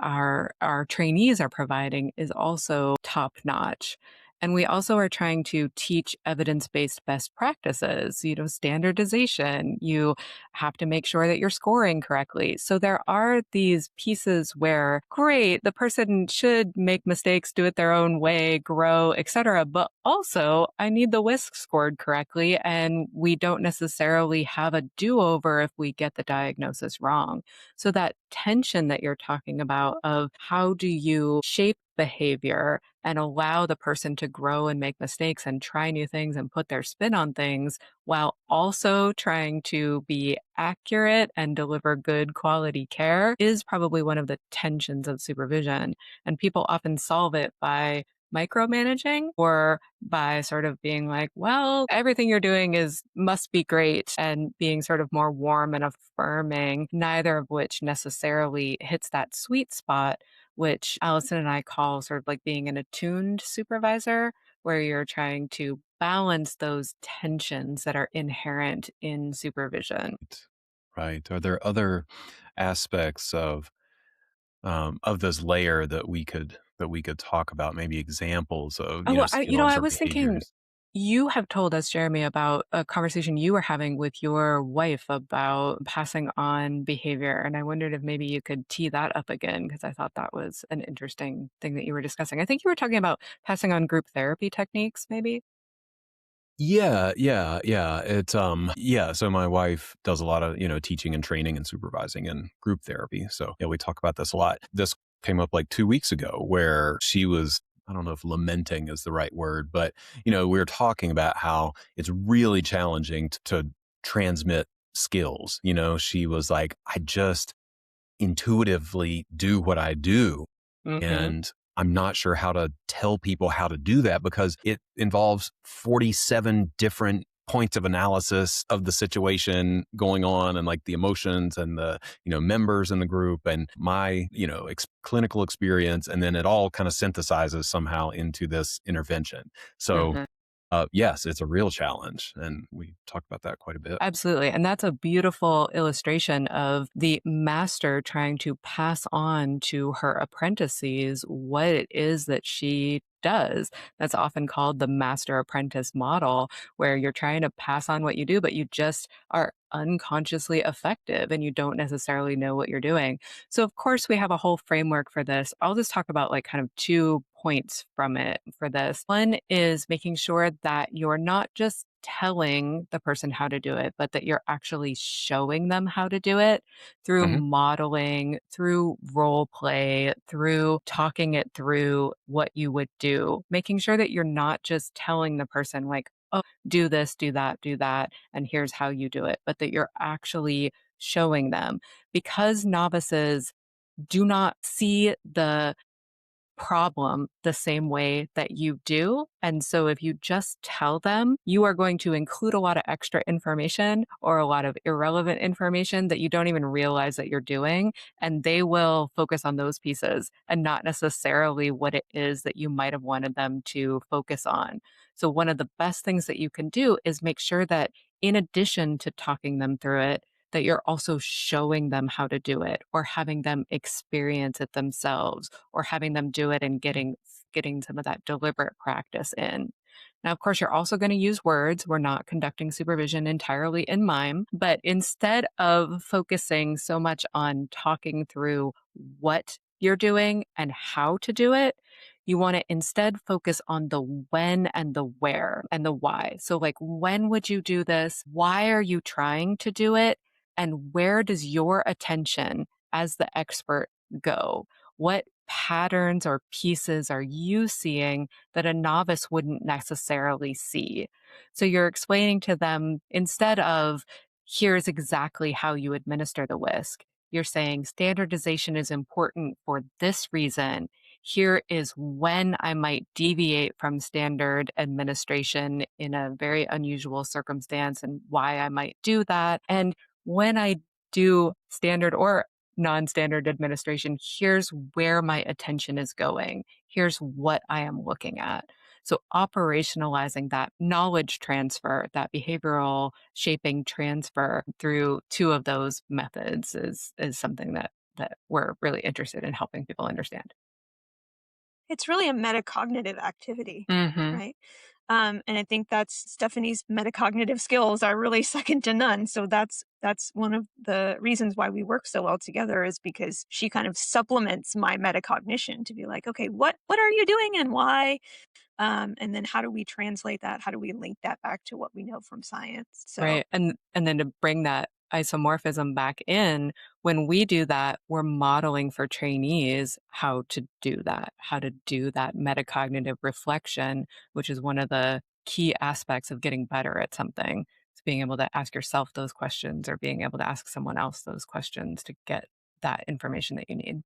our trainees are providing is also top notch. And we also are trying to teach evidence-based best practices, standardization. You have to make sure that you're scoring correctly. So there are these pieces where, great, the person should make mistakes, do it their own way, grow, etc. But also, I need the whisk scored correctly, and we don't necessarily have a do-over if we get the diagnosis wrong. So that tension that you're talking about of how do you shape behavior and allow the person to grow and make mistakes and try new things and put their spin on things while also trying to be accurate and deliver good quality care is probably one of the tensions of supervision. And people often solve it by micromanaging or by sort of being like, well, everything you're doing must be great, and being sort of more warm and affirming, neither of which necessarily hits that sweet spot, which Allison and I call sort of like being an attuned supervisor, where you're trying to balance those tensions that are inherent in supervision. Right. Are there other aspects of this layer that we could talk about? Maybe examples of Oh, skills I or was thinking behaviors. you have told us, Jeremy, about a conversation you were having with your wife about passing on behavior. And I wondered if maybe you could tee that up again, because I thought that was an interesting thing that you were discussing. I think you were talking about passing on group therapy techniques, maybe. Yeah, yeah, yeah. Yeah, so my wife does a lot of, teaching and training and supervising and group therapy. So, yeah, we talk about this a lot. This came up like 2 weeks ago where she was, I don't know if lamenting is the right word, but, we were talking about how it's really challenging to transmit skills. She was like, I just intuitively do what I do. Hmm. And I'm not sure how to tell people how to do that because it involves 47 different points of analysis of the situation going on and like the emotions and the, members in the group and my, clinical experience. And then it all kind of synthesizes somehow into this intervention. So, Hmm. yes, it's a real challenge. And we talk about that quite a bit. Absolutely. And that's a beautiful illustration of the master trying to pass on to her apprentices what it is that she does. That's often called the master apprentice model, where you're trying to pass on what you do, but you just are unconsciously effective and you don't necessarily know what you're doing. So, of course, we have a whole framework for this. I'll just talk about like kind of 2 points from it for this. One is making sure that you're not just telling the person how to do it, but that you're actually showing them how to do it through Hmm. modeling, through role play, through talking it through what you would do, making sure that you're not just telling the person, like, oh, do this, do that, and here's how you do it, but that you're actually showing them. Because novices do not see the problem the same way that you do. And so if you just tell them, you are going to include a lot of extra information or a lot of irrelevant information that you don't even realize that you're doing. And they will focus on those pieces and not necessarily what it is that you might have wanted them to focus on. So one of the best things that you can do is make sure that in addition to talking them through it, that you're also showing them how to do it or having them experience it themselves or having them do it and getting some of that deliberate practice in. Now, of course, you're also going to use words. We're not conducting supervision entirely in mime, but instead of focusing so much on talking through what you're doing and how to do it, you want to instead focus on the when and the where and the why. So, like, when would you do this? Why are you trying to do it? And where does your attention as the expert go? What patterns or pieces are you seeing that a novice wouldn't necessarily see? So you're explaining to them instead of, here's exactly how you administer the whisk, you're saying standardization is important for this reason. Here is when I might deviate from standard administration in a very unusual circumstance and why I might do that. And when I do standard or non-standard administration, here's where my attention is going. Here's what I am looking at. So operationalizing that knowledge transfer, that behavioral shaping transfer through 2 of those methods is something that we're really interested in helping people understand. It's really a metacognitive activity, Hmm. right? And I think that's Stephanie's metacognitive skills are really second to none. So that's one of the reasons why we work so well together, is because she kind of supplements my metacognition to be like, okay, what are you doing and why? And then how do we translate that? How do we link that back to what we know from science? So Right. And then to bring that isomorphism back in, when we do that, we're modeling for trainees how to do that, how to do that metacognitive reflection, which is one of the key aspects of getting better at something. It's being able to ask yourself those questions or being able to ask someone else those questions to get that information that you need.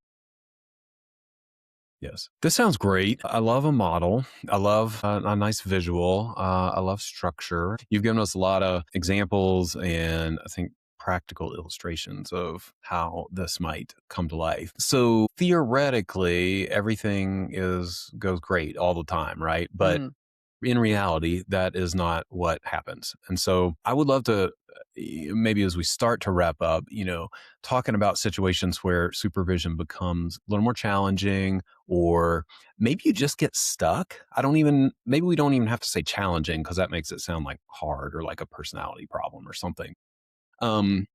Yes. This sounds great. I love a model. I love a nice visual. I love structure. You've given us a lot of examples and I think practical illustrations of how this might come to life. So theoretically, everything goes great all the time, right? But Mm, in reality, that is not what happens. And so I would love to maybe as we start to wrap up, talking about situations where supervision becomes a little more challenging, or maybe you just get stuck. Maybe we don't even have to say challenging because that makes it sound like hard or like a personality problem or something. Um,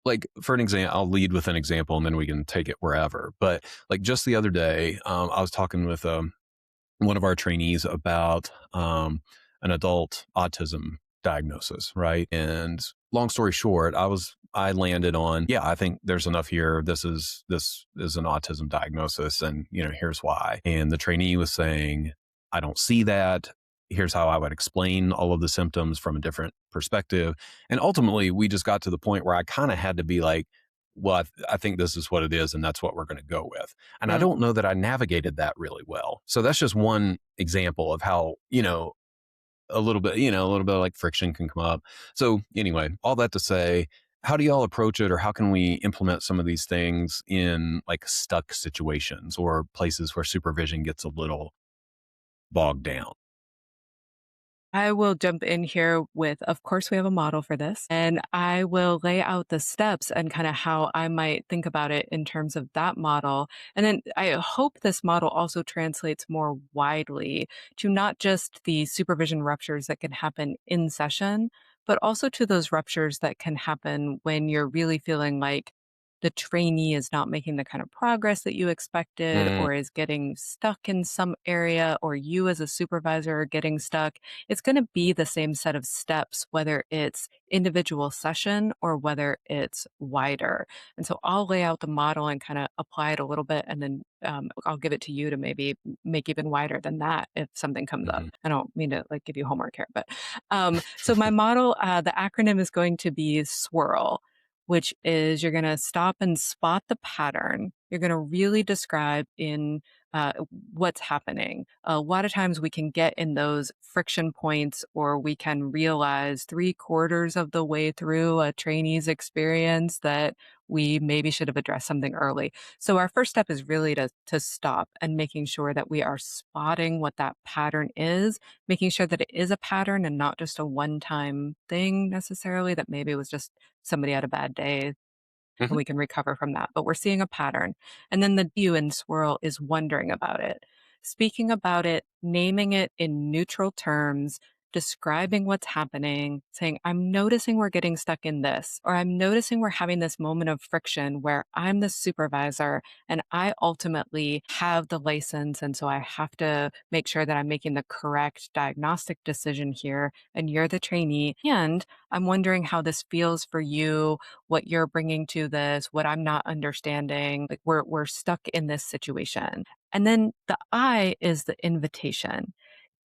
like for an example, I'll lead with an example and then we can take it wherever. But like just the other day, I was talking with one of our trainees about an adult autism diagnosis, right? And long story short, I landed on, yeah, I think there's enough here. This is an autism diagnosis, and here's why. And the trainee was saying, I don't see that. Here's how I would explain all of the symptoms from a different perspective. And ultimately, we just got to the point where I kind of had to be like, well, I think this is what it is, and that's what we're going to go with. And I mm. don't know that I navigated that really well. So that's just one example of how, a little bit of like friction can come up. So anyway, all that to say, how do y'all approach it, or how can we implement some of these things in like stuck situations or places where supervision gets a little bogged down? I will jump in here with, of course, we have a model for this, and I will lay out the steps and kind of how I might think about it in terms of that model. And then I hope this model also translates more widely to not just the supervision ruptures that can happen in session, but also to those ruptures that can happen when you're really feeling like the trainee is not making the kind of progress that you expected Mm, or is getting stuck in some area, or you as a supervisor are getting stuck. It's going to be the same set of steps, whether it's individual session or whether it's wider. And so I'll lay out the model and kind of apply it a little bit. And then I'll give it to you to maybe make even wider than that if something comes up. mhm. I don't mean to like give you homework here, but so my model, the acronym is going to be SWIRL, which is you're going to stop and spot the pattern. You're going to really describe in what's happening. A lot of times we can get in those friction points, or we can realize three-quarters of the way through a trainee's experience that we maybe should have addressed something early. So our first step is really to stop and making sure that we are spotting what that pattern is, making sure that it is a pattern and not just a one-time thing necessarily, that maybe it was just somebody had a bad day and Mhm. we can recover from that. But we're seeing a pattern. And then the you in swirl is wondering about it, speaking about it, naming it in neutral terms, describing what's happening, saying, I'm noticing we're getting stuck in this, or I'm noticing we're having this moment of friction where I'm the supervisor and I ultimately have the license. And so I have to make sure that I'm making the correct diagnostic decision here. And you're the trainee. And I'm wondering how this feels for you, what you're bringing to this, what I'm not understanding. Like we're stuck in this situation. And then the I is the invitation,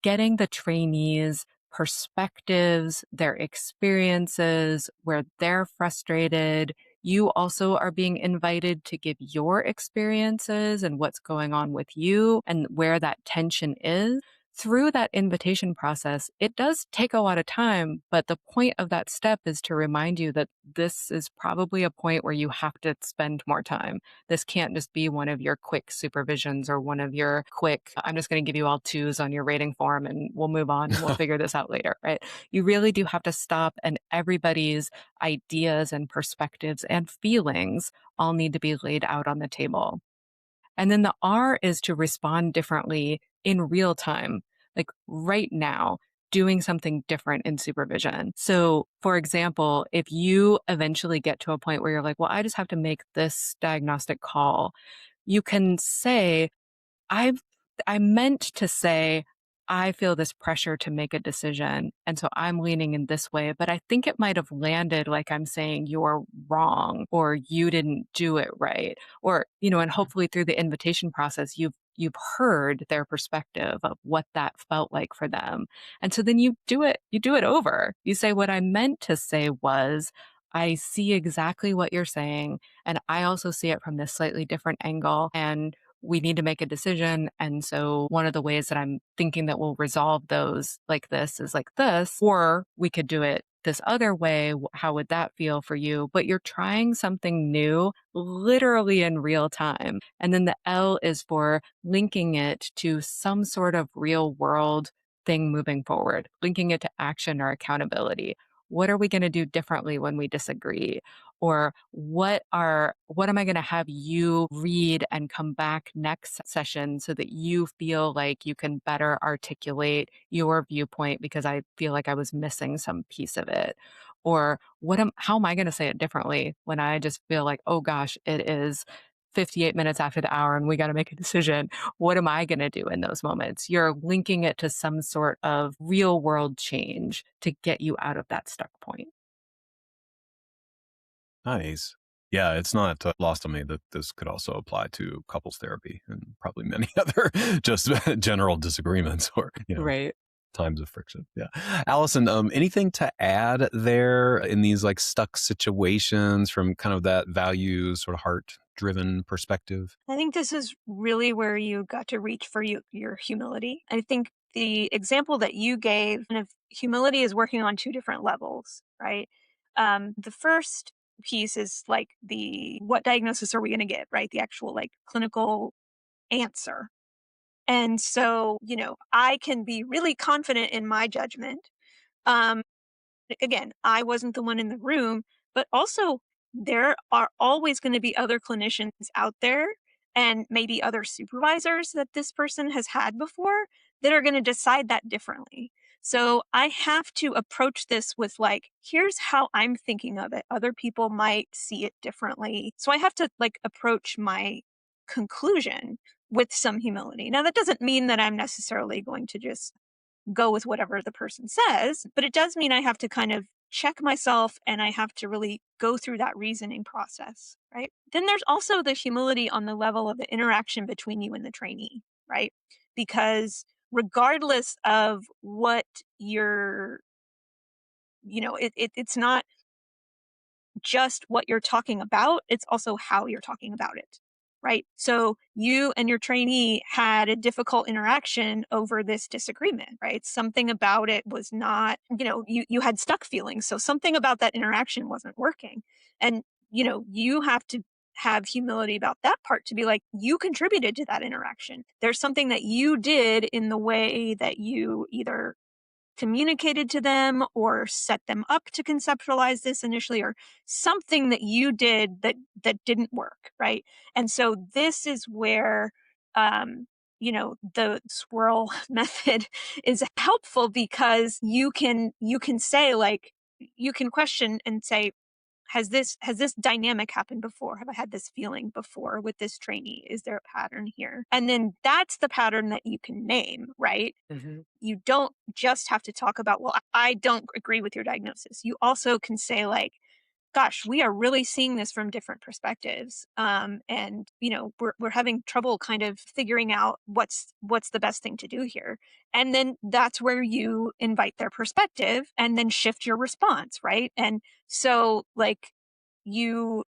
getting the trainees' perspectives, their experiences, where they're frustrated. You also are being invited to give your experiences and what's going on with you and where that tension is. Through that invitation process, it does take a lot of time, but the point of that step is to remind you that this is probably a point where you have to spend more time. This can't just be one of your quick supervisions or one of your quick, I'm just going to give you all twos on your rating form and we'll move on and we'll figure this out later, right? You really do have to stop, and everybody's ideas and perspectives and feelings all need to be laid out on the table. And then the R is to respond differently in real time, like right now, doing something different in supervision. So, for example, if you eventually get to a point where you're like, well, I just have to make this diagnostic call, you can say, I I meant to say, I feel this pressure to make a decision. And so I'm leaning in this way, but I think it might have landed like I'm saying you're wrong or you didn't do it right. Or, and hopefully through the invitation process, you've heard their perspective of what that felt like for them. And so then you do it over. You say, what I meant to say was, I see exactly what you're saying. And I also see it from this slightly different angle. And we need to make a decision. And so one of the ways that I'm thinking that we'll resolve those like this is like this, or we could do it this other way. How would that feel for you? But you're trying something new, literally in real time. And then the L is for linking it to some sort of real world thing moving forward, linking it to action or accountability. What are we going to do differently when we disagree? Or what am I going to have you read and come back next session so that you feel like you can better articulate your viewpoint because I feel like I was missing some piece of it? Or how am I going to say it differently when I just feel like, oh gosh, it is 58 minutes after the hour and we got to make a decision. What am I going to do in those moments? You're linking it to some sort of real world change to get you out of that stuck point. Nice. Yeah, it's not lost on me that this could also apply to couples therapy and probably many other just general disagreements or, Right. times of friction. Yeah. Allison, anything to add there in these like stuck situations from kind of that values sort of heart driven perspective? I think this is really where you got to reach for your humility. I think the example that you gave of humility is working on two different levels, right? The first piece is like the what diagnosis are we going to get, right? The actual like clinical answer. And so, I can be really confident in my judgment. Um, Again, I wasn't the one in the room, but also there are always going to be other clinicians out there and maybe other supervisors that this person has had before that are going to decide that differently. So I have to approach this with like, here's how I'm thinking of it. Other people might see it differently. So I have to like approach my conclusion with some humility. Now, that doesn't mean that I'm necessarily going to just go with whatever the person says, but it does mean I have to kind of check myself and I have to really go through that reasoning process, right? Then there's also the humility on the level of the interaction between you and the trainee, right? Because regardless of what you're, it's not just what you're talking about, it's also how you're talking about it. Right. So you and your trainee had a difficult interaction over this disagreement, right? Something about it was not, you had stuck feelings. So something about that interaction wasn't working. And, you have to have humility about that part to be like, you contributed to that interaction. There's something that you did in the way that you either communicated to them or set them up to conceptualize this initially or something that you did that didn't work, right? And so this is where the swirl method is helpful because you can say like you can question and say, has this dynamic happened before? Have I had this feeling before with this trainee? Is there a pattern here? And then that's the pattern that you can name, right? You don't just have to talk about, well, I don't agree with your diagnosis. You also can say like, gosh, we are really seeing this from different perspectives. And we're having trouble kind of figuring out what's the best thing to do here. And then that's where you invite their perspective and then shift your response, right? And so like you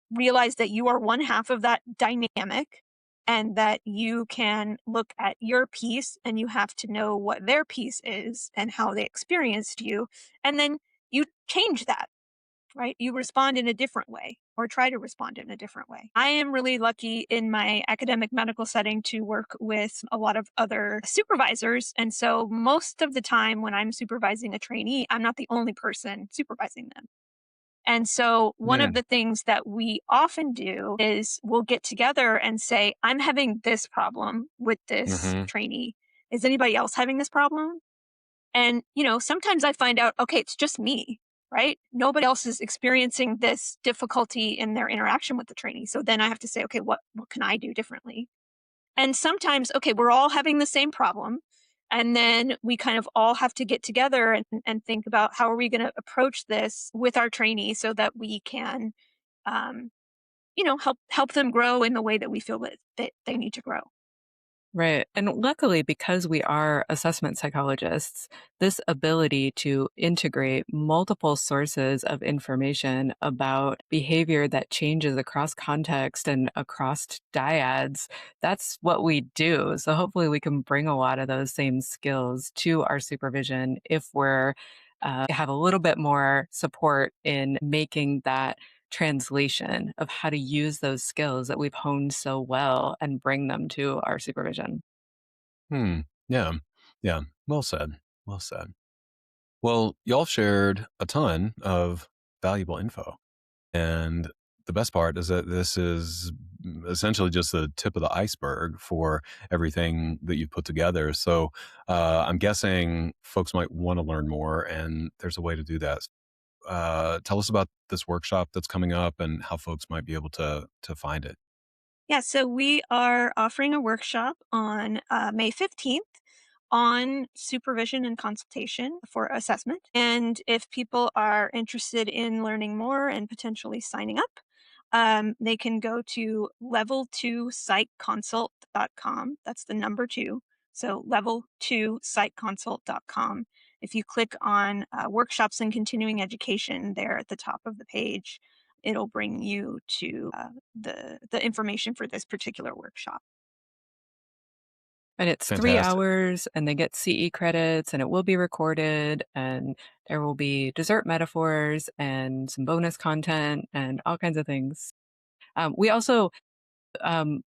realize that you are one half of that dynamic and that you can look at your piece and you have to know what their piece is and how they experienced you. And then you change that, right? You respond in a different way or try to respond in a different way. I am really lucky in my academic medical setting to work with a lot of other supervisors. And so most of the time when I'm supervising a trainee, I'm not the only person supervising them. And so one Yeah. of the things that we often do is we'll get together and say, I'm having this problem with this Mm-hmm. trainee. Is anybody else having this problem? And, sometimes I find out, okay, it's just me, right? Nobody else is experiencing this difficulty in their interaction with the trainee. So then I have to say, okay, what can I do differently? And sometimes, okay, we're all having the same problem. And then we kind of all have to get together and think about how are we going to approach this with our trainee so that we can, um, help them grow in the way that we feel that they need to grow. Right. And luckily, because we are assessment psychologists, this ability to integrate multiple sources of information about behavior that changes across context and across dyads, that's what we do. So hopefully we can bring a lot of those same skills to our supervision if we're have a little bit more support in making that translation of how to use those skills that we've honed so well and bring them to our supervision. Hmm. Yeah. Yeah. Well said. Well said. Well, y'all shared a ton of valuable info. And the best part is that this is essentially just the tip of the iceberg for everything that you've put together. So I'm guessing folks might want to learn more, and there's a way to do that. Tell us about this workshop that's coming up and how folks might be able to find it. Yeah, so we are offering a workshop on May 15th on supervision and consultation for assessment. And if people are interested in learning more and potentially signing up, they can go to level2psychconsult.com. That's the number two. So level2psychconsult.com. If you click on workshops and continuing education there at the top of the page, it'll bring you to the information for this particular workshop. And it's 3 Fantastic. hours, and they get CE credits, and it will be recorded, and there will be dessert metaphors and some bonus content and all kinds of things. We also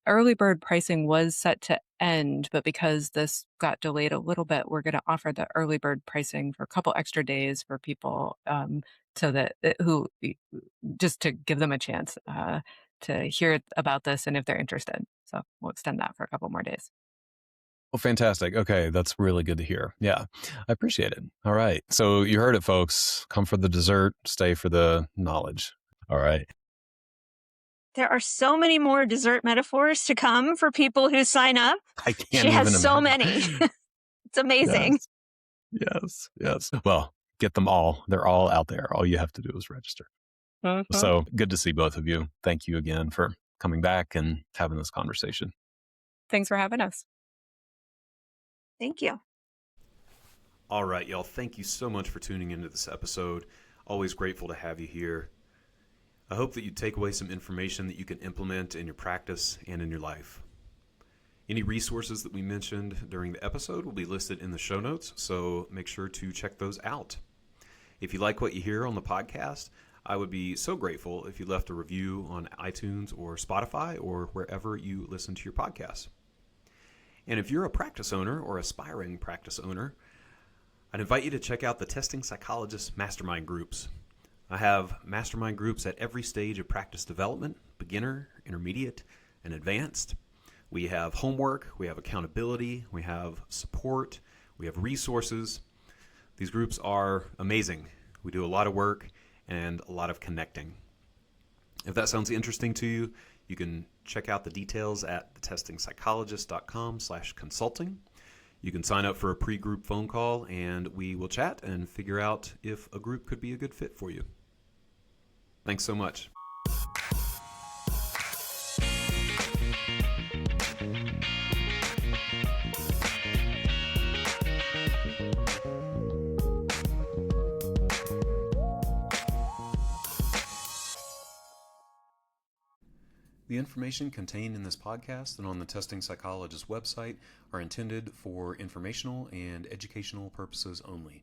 early bird pricing was set to end, but because this got delayed a little bit, we're going to offer the early bird pricing for a couple extra days for people, so that who just to give them a chance to hear about this and if they're interested. So we'll extend that for a couple more days. Well, fantastic. Okay, that's really good to hear. Yeah, I appreciate it. All right. So you heard it, folks. Come for the dessert, stay for the knowledge. All right. There are so many more dessert metaphors to come for people who sign up. I can't She has even so many. imagine. It's amazing. Yes. Yes. Yes. Well, get them all. They're all out there. All you have to do is register. Mhm. So good to see both of you. Thank you again for coming back and having this conversation. Thanks for having us. Thank you. All right, y'all. Thank you so much for tuning into this episode. Always grateful to have you here. I hope that you take away some information that you can implement in your practice and in your life. Any resources that we mentioned during the episode will be listed in the show notes, so make sure to check those out. If you like what you hear on the podcast, I would be so grateful if you left a review on iTunes or Spotify or wherever you listen to your podcasts. And if you're a practice owner or aspiring practice owner, I'd invite you to check out the Testing Psychologist Mastermind groups. I have mastermind groups at every stage of practice development, beginner, intermediate, and advanced. We have homework, we have accountability, we have support, we have resources. These groups are amazing. We do a lot of work and a lot of connecting. If that sounds interesting to you, you can check out the details at thetestingpsychologist.com/consulting. You can sign up for a pre-group phone call and we will chat and figure out if a group could be a good fit for you. Thanks so much. The information contained in this podcast and on the Testing Psychologist website are intended for informational and educational purposes only.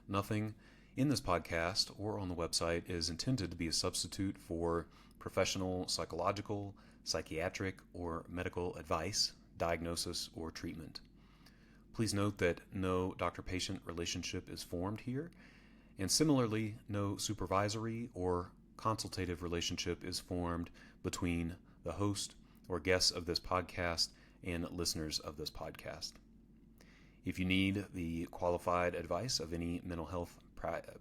Nothing in this podcast or on the website is intended to be a substitute for professional psychological, psychiatric, or medical advice, diagnosis, or treatment. Please note that no doctor-patient relationship is formed here, and similarly, no supervisory or consultative relationship is formed between the host or guests of this podcast and listeners of this podcast. If you need the qualified advice of any mental health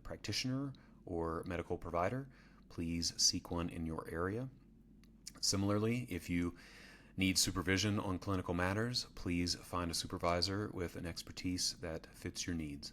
practitioner or medical provider, please seek one in your area. Similarly, if you need supervision on clinical matters, please find a supervisor with an expertise that fits your needs.